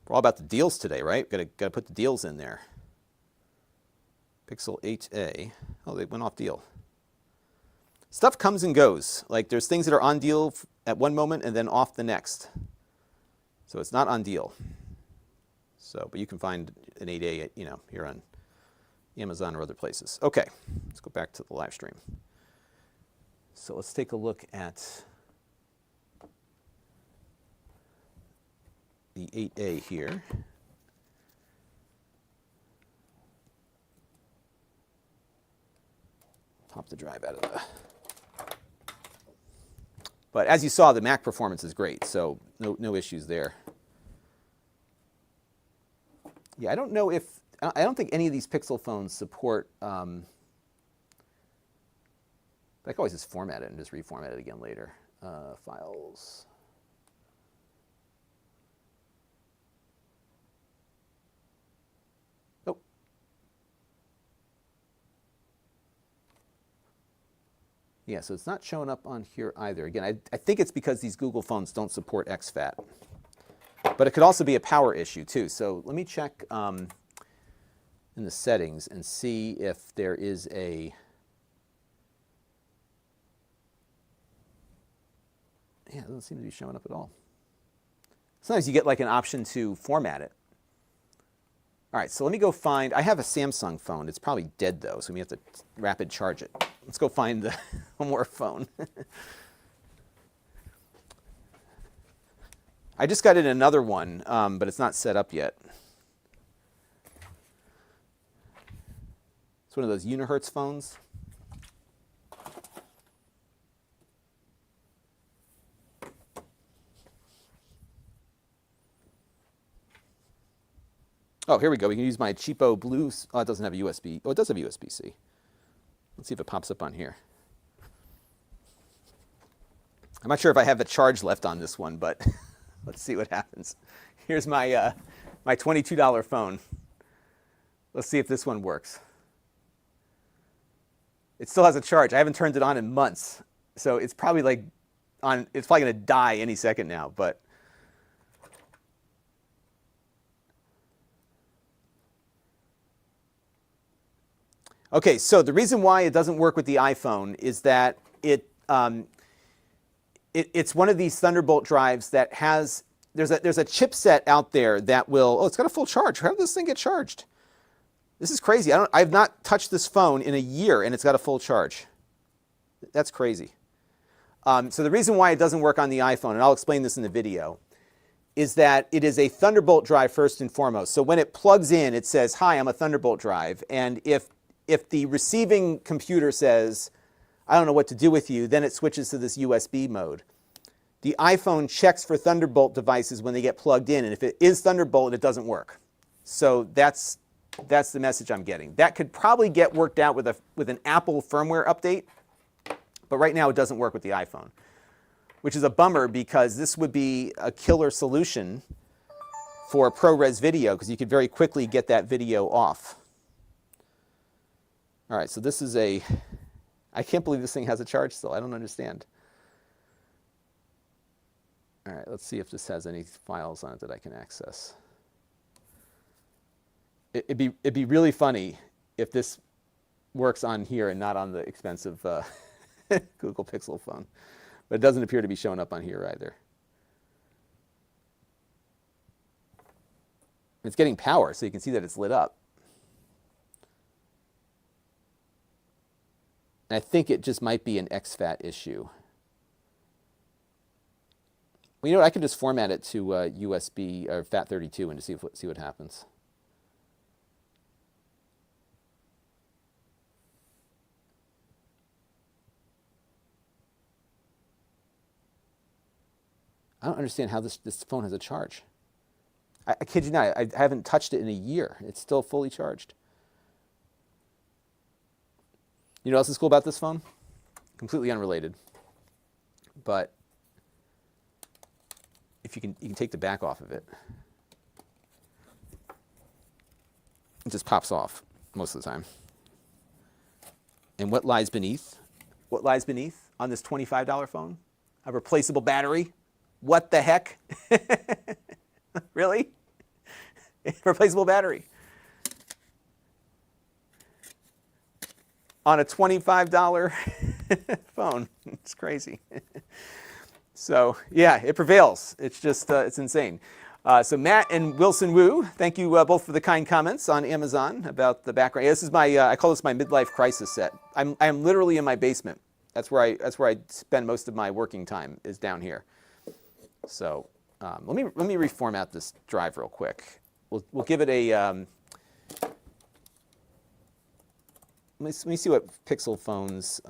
We're all about the deals today, right? Got to put the deals in there. Pixel 8a. Oh, they went off deal. Stuff comes and goes. Like there's things that are on deal at one moment and then off the next. So it's not on deal. So, but you can find an 8A, you know, here on Amazon or other places. Okay, let's go back to the live stream. So let's take a look at the 8A here. Pop the drive out of the... But as you saw, the Mac performance is great, so no issues there. Yeah, I don't know if... I don't think any of these Pixel phones support... I can always just format it and just reformat it again later. Files... Yeah, so it's not showing up on here either. Again, I think it's because these Google phones don't support exFAT. But it could also be a power issue too. So let me check in the settings and see if there is a... Yeah, it doesn't seem to be showing up at all. Sometimes you get like an option to format it. All right, so let me go find... I have a Samsung phone. It's probably dead though, so we have to rapid charge it. Let's go find one more phone. I just got in another one, but it's not set up yet. It's one of those Unihertz phones. Oh, here we go. We can use my cheapo blue... Oh, it doesn't have a USB. Oh, it does have USB-C. Let's see if it pops up on here. I'm not sure if I have a charge left on this one, but let's see what happens. Here's my my $22 phone. Let's see if this one works. It still has a charge. I haven't turned it on in months, so it's probably like on. It's probably going to die any second now, but. Okay, so the reason why it doesn't work with the iPhone is that it's one of these Thunderbolt drives that has, there's a chipset out there that will, oh, it's got a full charge. How did this thing get charged? This is crazy. I've not touched this phone in a year and it's got a full charge. That's crazy. So the reason why it doesn't work on the iPhone, and I'll explain this in the video, is that it is a Thunderbolt drive first and foremost. So when it plugs in, it says, hi, I'm a Thunderbolt drive. And if the receiving computer says, I don't know what to do with you, then it switches to this USB mode. The iPhone checks for Thunderbolt devices when they get plugged in, and if it is Thunderbolt, it doesn't work. So that's the message I'm getting. That could probably get worked out with an Apple firmware update, but right now it doesn't work with the iPhone, which is a bummer because this would be a killer solution for ProRes video because you could very quickly get that video off. All right, so this is I can't believe this thing has a charge still. I don't understand. All right, let's see if this has any files on it that I can access. It'd be really funny if this works on here and not on the expensive Google Pixel phone. But it doesn't appear to be showing up on here either. It's getting power, so you can see that it's lit up. And I think it just might be an exFAT issue. Well, you know what? I can just format it to USB or FAT32 and just see what happens. I don't understand how this phone has a charge. I kid you not, I haven't touched it in a year. It's still fully charged. You know what else is cool about this phone? Completely unrelated. But if you can take the back off of it. It just pops off most of the time. And what lies beneath? What lies beneath on this $25 phone? A replaceable battery? What the heck? Really? Replaceable battery. On a $25 phone. It's crazy. So yeah, it prevails. It's just, it's insane. So Matt and Wilson Wu, thank you both for the kind comments on Amazon about the background. This is my, I call this my midlife crisis set. I'm literally in my basement. That's where I spend most of my working time, is down here. So let me reformat this drive real quick. We'll give it a. Let me see what Pixel phones,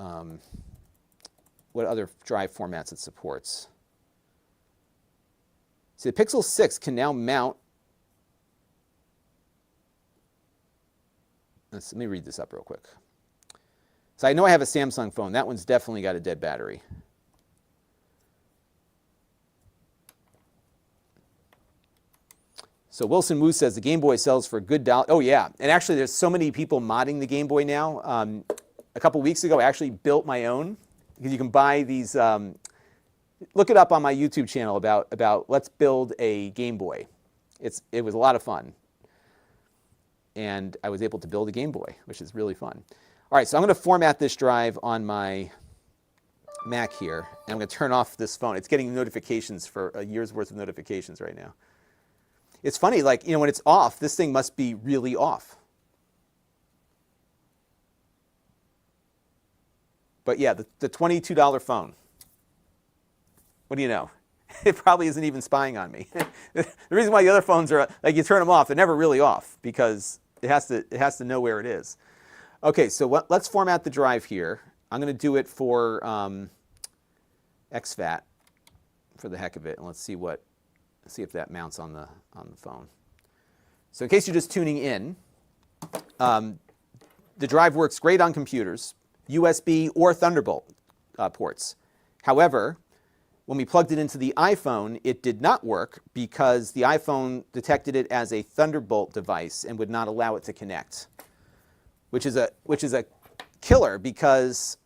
what other drive formats it supports. See, the Pixel 6 can now mount. Let me read this up real quick. So I know I have a Samsung phone. That one's definitely got a dead battery. So Wilson Wu says the Game Boy sells for a good dollar. Oh yeah, and actually there's so many people modding the Game Boy now. A couple weeks ago I actually built my own, because you can buy these, look it up on my YouTube channel about let's build a Game Boy. It was a lot of fun. And I was able to build a Game Boy, which is really fun. All right, so I'm going to format this drive on my Mac here, and I'm going to turn off this phone. It's getting notifications for a year's worth of notifications right now. It's funny, like, you know, when it's off, this thing must be really off. But yeah, the $22 phone. What do you know? It probably isn't even spying on me. The reason why the other phones are, like, you turn them off, they're never really off, because it has to know where it is. Okay, so let's format the drive here. I'm going to do it for exFAT for the heck of it, and let's see if that mounts on the phone. So in case you're just tuning in, the drive works great on computers, USB or Thunderbolt ports. However, when we plugged it into the iPhone, it did not work because the iPhone detected it as a Thunderbolt device and would not allow it to connect, which is a killer, because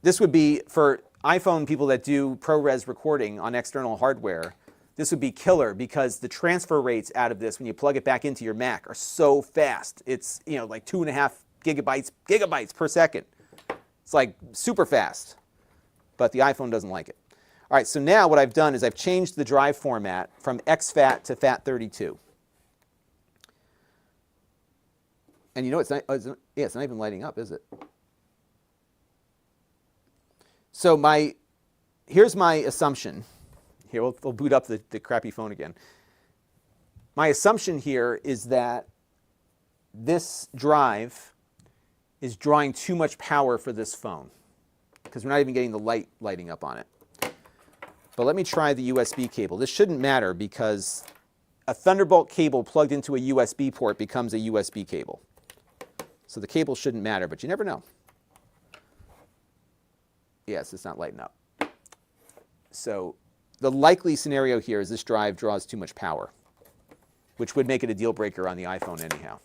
this would be, for iPhone people that do ProRes recording on external hardware, this would be killer, because the transfer rates out of this when you plug it back into your Mac are so fast. It's, you know, like 2.5 gigabytes per second. It's like super fast, but the iPhone doesn't like it. All right, so now what I've done is I've changed the drive format from exFAT to FAT32. And you know, it's not even lighting up, is it? So here's my assumption. Here, we'll boot up the crappy phone again. My assumption here is that this drive is drawing too much power for this phone, because we're not even getting the light lighting up on it. But let me try the USB cable. This shouldn't matter, because a Thunderbolt cable plugged into a USB port becomes a USB cable. So the cable shouldn't matter, but you never know. Yes, it's not lighting up. So the likely scenario here is this drive draws too much power, which would make it a deal breaker on the iPhone anyhow.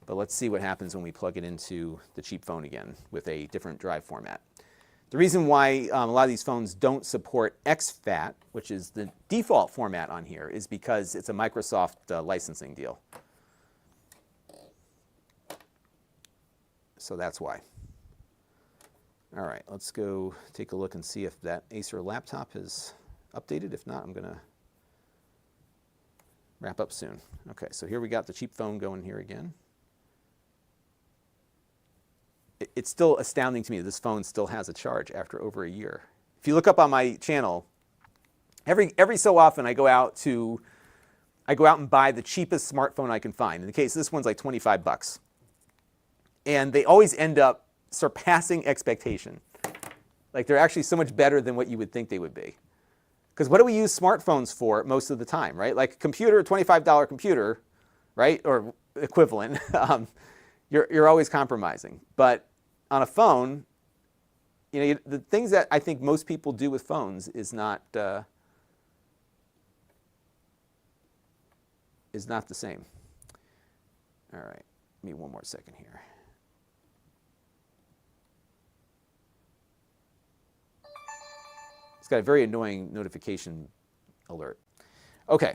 But let's see what happens when we plug it into the cheap phone again with a different drive format. The reason why a lot of these phones don't support exFAT, which is the default format on here, is because it's a Microsoft licensing deal. So that's why. All right, let's go take a look and see if that Acer laptop is updated. If not, I'm going to wrap up soon. Okay, so here we got the cheap phone going here again. It's still astounding to me that this phone still has a charge after over a year. If you look up on my channel, every so often I go out and buy the cheapest smartphone I can find. In the case, this one's like 25 bucks. And they always end up surpassing expectation. Like they're actually so much better than what you would think they would be. Because what do we use smartphones for most of the time, right? Like a computer, a $25 computer, right? Or equivalent. You're always compromising. But on a phone, you know, the things that I think most people do with phones is not the same. All right, give me one more second here. It's got a very annoying notification alert. Okay.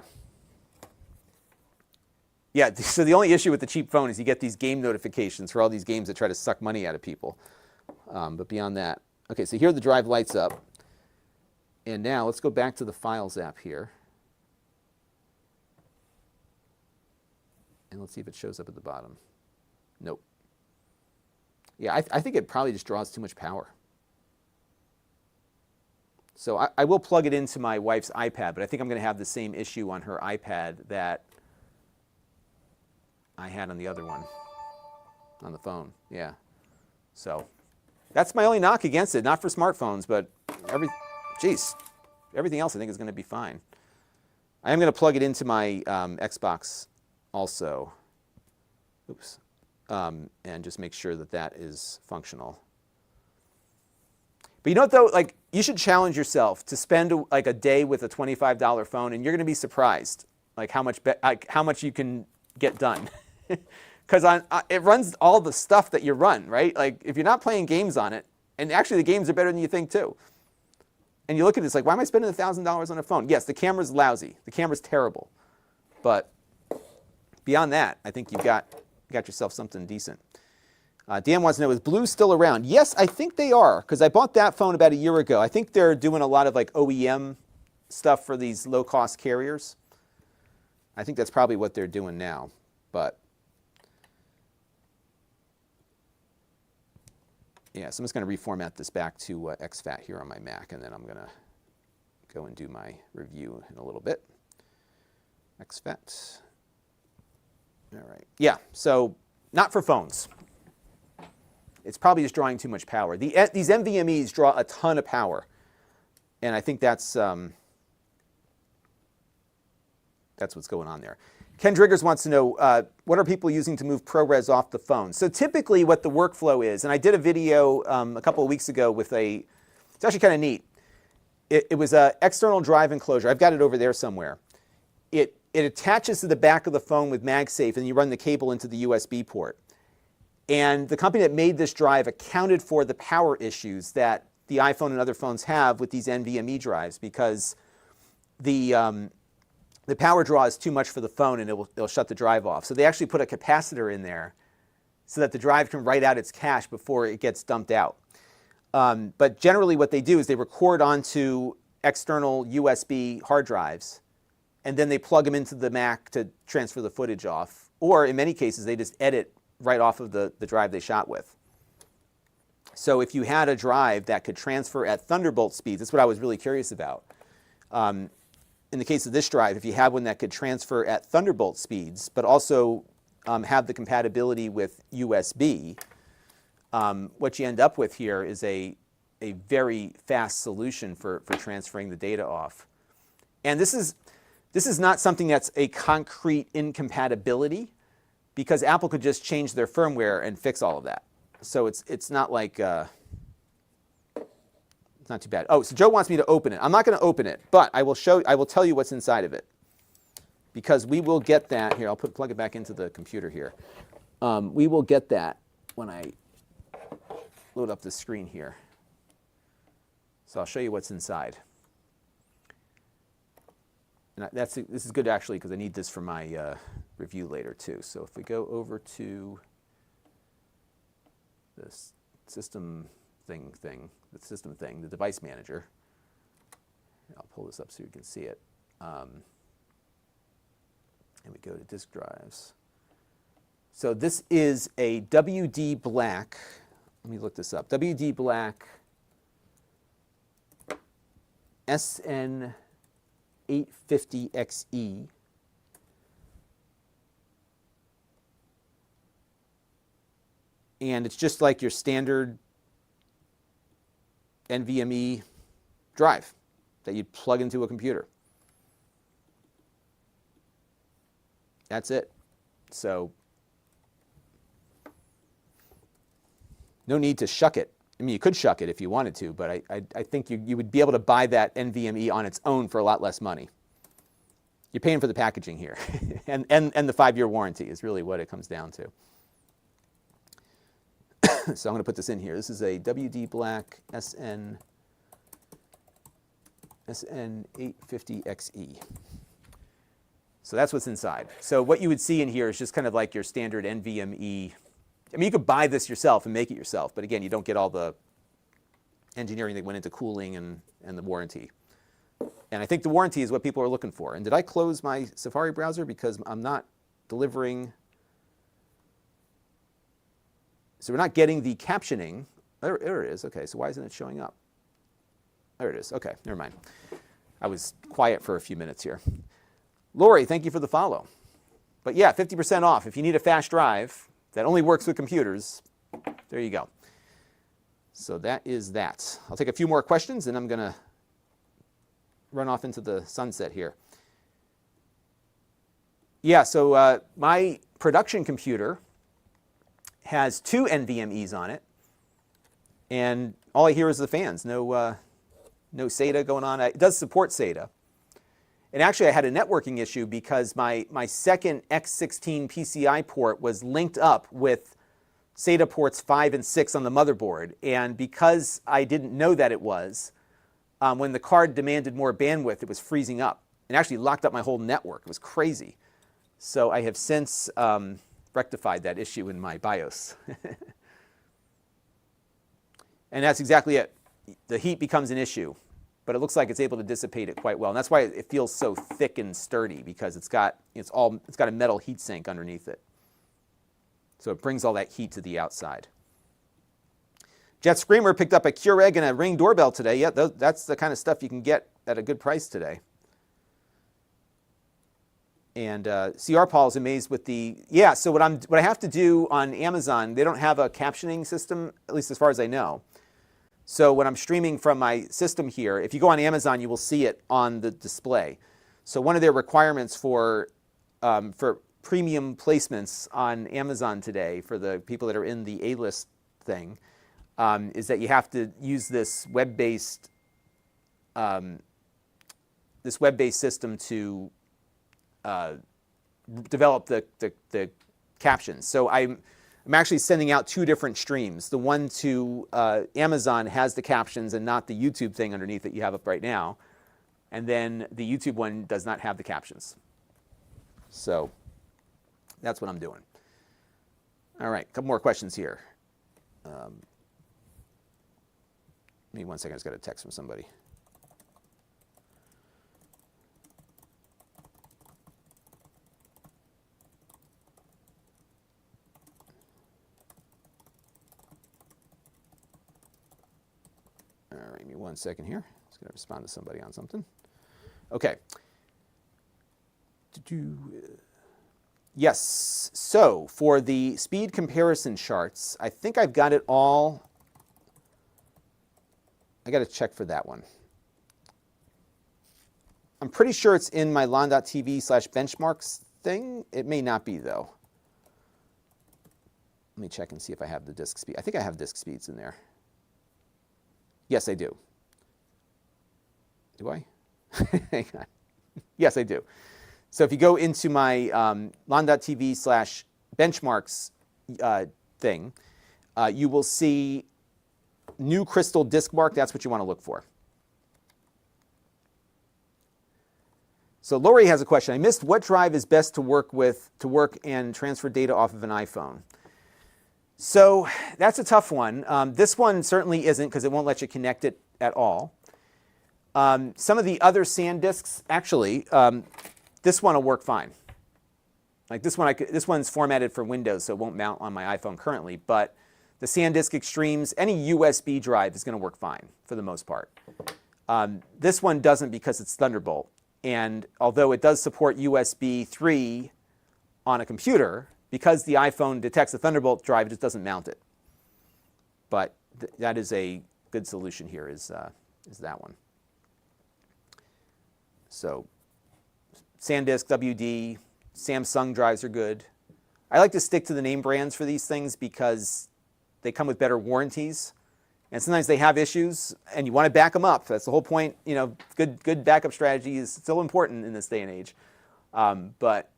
Yeah, so the only issue with the cheap phone is you get these game notifications for all these games that try to suck money out of people. But beyond that, okay, so here the drive lights up. And now let's go back to the Files app here. And let's see if it shows up at the bottom. Nope. Yeah, I think it probably just draws too much power. So I will plug it into my wife's iPad, but I think I'm going to have the same issue on her iPad that I had on the other one, on the phone. Yeah. So that's my only knock against it. Not for smartphones, but everything else I think is going to be fine. I am going to plug it into my Xbox also. Oops. And just make sure that that is functional. But you know what though? Like, you should challenge yourself to spend like a day with a $25 phone, and you're going to be surprised like how much you can get done. Because it runs all the stuff that you run, right? Like if you're not playing games on it, and actually the games are better than you think too. And you look at this like, why am I spending $1,000 on a phone? Yes, the camera's lousy. The camera's terrible. But beyond that, I think you got yourself something decent. Dan wants to know, is Blue still around? Yes, I think they are, because I bought that phone about a year ago. I think they're doing a lot of like OEM stuff for these low-cost carriers. I think that's probably what they're doing now. But yeah, so I'm just going to reformat this back to exFAT here on my Mac, and then I'm going to go and do my review in a little bit. exFAT. All right. Yeah, so not for phones. It's probably just drawing too much power. These NVMEs draw a ton of power, and I think that's what's going on there. Ken Driggers wants to know, what are people using to move ProRes off the phone? So typically what the workflow is, and I did a video a couple of weeks ago with it's actually kind of neat. It was an external drive enclosure. I've got it over there somewhere. It attaches to the back of the phone with MagSafe, and you run the cable into the USB port. And the company that made this drive accounted for the power issues that the iPhone and other phones have with these NVMe drives, because the power draw is too much for the phone and it'll shut the drive off. So they actually put a capacitor in there so that the drive can write out its cache before it gets dumped out. But generally what they do is they record onto external USB hard drives, and then they plug them into the Mac to transfer the footage off. Or in many cases, they just edit right off of the drive they shot with. So if you had a drive that could transfer at Thunderbolt speeds, that's what I was really curious about. In the case of this drive, if you had one that could transfer at Thunderbolt speeds, but also have the compatibility with USB, what you end up with here is a very fast solution for transferring the data off. And this is not something that's a concrete incompatibility, because Apple could just change their firmware and fix all of that. So it's not like, it's not too bad. Oh, so Joe wants me to open it. I'm not going to open it, but I will tell you what's inside of it, because we will get that. Here, I'll plug it back into the computer here. We will get that when I load up the screen here. So I'll show you what's inside. And this is good actually, because I need this for my review later too. So if we go over to this system thing, the device manager, I'll pull this up so you can see it. And we go to disk drives. So this is a WD Black. Let me look this up. WD Black SN850XE. And it's just like your standard NVMe drive that you plug into a computer. That's it. So no need to shuck it. I mean, you could shuck it if you wanted to, but I think you would be able to buy that NVMe on its own for a lot less money. You're paying for the packaging here, and the 5-year warranty is really what it comes down to. So I'm going to put this in here. This is a WD Black SN850XE. So that's what's inside. So what you would see in here is just kind of like your standard NVMe. I mean, you could buy this yourself and make it yourself, but again, you don't get all the engineering that went into cooling and the warranty. And I think the warranty is what people are looking for. And did I close my Safari browser because I'm not delivering? So we're not getting the captioning. There it is. Okay, so why isn't it showing up? There it is. Okay, never mind. I was quiet for a few minutes here. Lori, thank you for the follow. But yeah, 50% off. If you need a flash drive that only works with computers, there you go. So that is that. I'll take a few more questions, and I'm going to run off into the sunset here. Yeah, so my production computer has 2 NVMEs on it, and all I hear is the fans. No SATA going on. It does support SATA. And actually, I had a networking issue because my second X16 PCI port was linked up with SATA ports 5 and 6 on the motherboard. And because I didn't know that it was, when the card demanded more bandwidth, it was freezing up and actually locked up my whole network. It was crazy. So I have since rectified that issue in my BIOS. And that's exactly it. The heat becomes an issue, but it looks like it's able to dissipate it quite well. And that's why it feels so thick and sturdy, because it's got a metal heat sink underneath it. So it brings all that heat to the outside. Jet Screamer picked up a Keurig and a Ring doorbell today. Yeah, that's the kind of stuff you can get at a good price today. And CR Paul is amazed with the, yeah, so what I have to do on Amazon, they don't have a captioning system, at least as far as I know. So when I'm streaming from my system here, if you go on Amazon, you will see it on the display. So one of their requirements for premium placements on Amazon today, for the people that are in the A-list thing, is that you have to use this web-based system to develop the captions. So I'm actually sending out 2 different streams. The one to Amazon has the captions and not the YouTube thing underneath that you have up right now. And then the YouTube one does not have the captions. So that's what I'm doing. All right, a couple more questions here. Give me 1 second, I just got a text from somebody. All right, give me 1 second here. Just going to respond to somebody on something. Okay. Yes, so for the speed comparison charts, I think I've got it all. I got to check for that one. I'm pretty sure it's in my Lon.TV/benchmarks thing. It may not be, though. Let me check and see if I have the disk speed. I think I have disk speeds in there. Yes, I do. Do I? Hang on. Yes, I do. So if you go into my Lon.TV/benchmarks thing, you will see new crystal disk mark. That's what you want to look for. So Lori has a question. I missed what drive is best to work and transfer data off of an iPhone. So that's a tough one. This one certainly isn't, because it won't let you connect it at all. Some of the other Sandisks, actually, this one will work fine. Like this one, this one's formatted for Windows, so it won't mount on my iPhone currently. But the SanDisk Extremes, any USB drive is going to work fine for the most part. This one doesn't because it's Thunderbolt. And although it does support USB 3 on a computer, because the iPhone detects a Thunderbolt drive, it just doesn't mount it. But that is a good solution here, is that one. So SanDisk, WD, Samsung drives are good. I like to stick to the name brands for these things because they come with better warranties. And sometimes they have issues, and you want to back them up. That's the whole point. You know, good backup strategy is still important in this day and age. But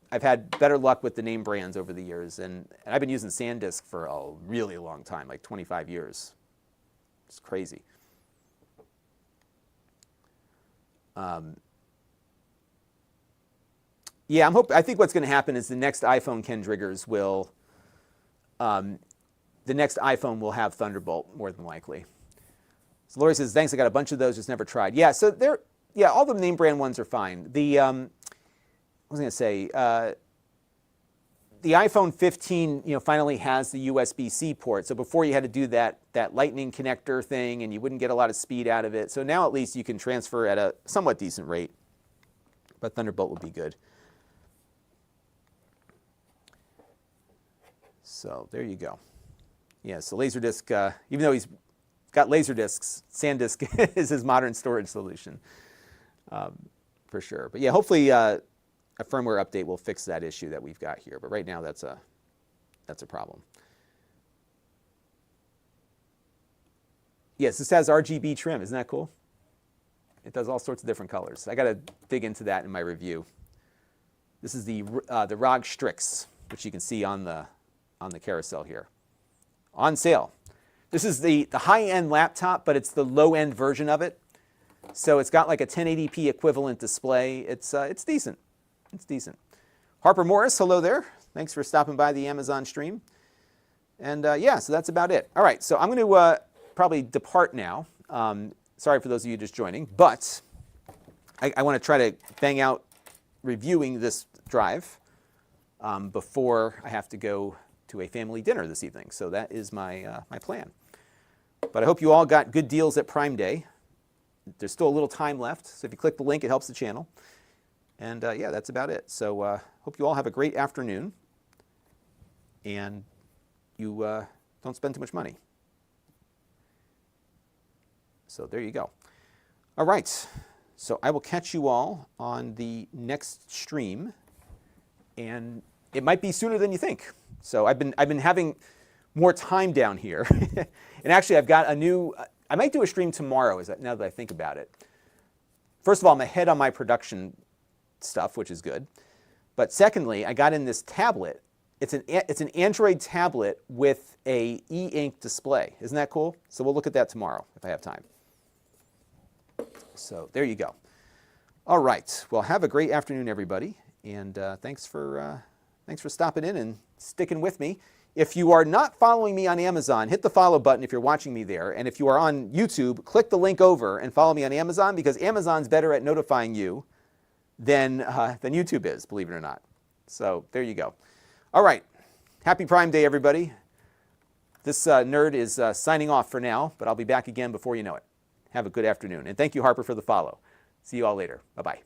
I've had better luck with the name brands over the years, and I've been using SanDisk for a really long time, like 25 years. It's crazy. Yeah, I think what's going to happen is the next iPhone Kendriggers will. The next iPhone will have Thunderbolt, more than likely. So Lori says, thanks, I got a bunch of those, just never tried. Yeah, so all the name brand ones are fine. What was I going to say? The iPhone 15, finally has the USB-C port. So before you had to do that lightning connector thing, and you wouldn't get a lot of speed out of it. So now at least you can transfer at a somewhat decent rate. But Thunderbolt will be good. So there you go. Yeah, so Laserdisc, even though he's got Laserdiscs, SanDisk is his modern storage solution, for sure. But yeah, hopefully a firmware update will fix that issue that we've got here. But right now, that's a problem. Yes, this has RGB trim. Isn't that cool? It does all sorts of different colors. I got to dig into that in my review. This is the ROG Strix, which you can see on the carousel here. On sale. This is the high-end laptop, but it's the low-end version of it. So it's got like a 1080p equivalent display. It's decent. It's decent. Harper Morris, hello there. Thanks for stopping by the Amazon stream. And yeah, so that's about it. All right, so I'm going to probably depart now. Sorry for those of you just joining, but I want to try to bang out reviewing this drive before I have to go to a family dinner this evening. So that is my plan. But I hope you all got good deals at Prime Day. There's still a little time left, so if you click the link, it helps the channel. And yeah, that's about it. So hope you all have a great afternoon, and you don't spend too much money. So there you go. All right, so I will catch you all on the next stream, and it might be sooner than you think. So I've been having more time down here, and actually I've got a new. I might do a stream tomorrow. Now that I think about it. First of all, I'm ahead on my production stuff, which is good. But secondly, I got in this tablet. It's an Android tablet with a e-ink display. Isn't that cool? So we'll look at that tomorrow if I have time. So there you go. All right. Well, have a great afternoon, everybody, and thanks for stopping in and sticking with me. If you are not following me on Amazon, hit the follow button if you're watching me there. And if you are on YouTube, click the link over and follow me on Amazon, because Amazon's better at notifying you than YouTube is, believe it or not. So there you go. All right. Happy Prime Day, everybody. This nerd is signing off for now, but I'll be back again before you know it. Have a good afternoon. And thank you, Harper, for the follow. See you all later. Bye-bye.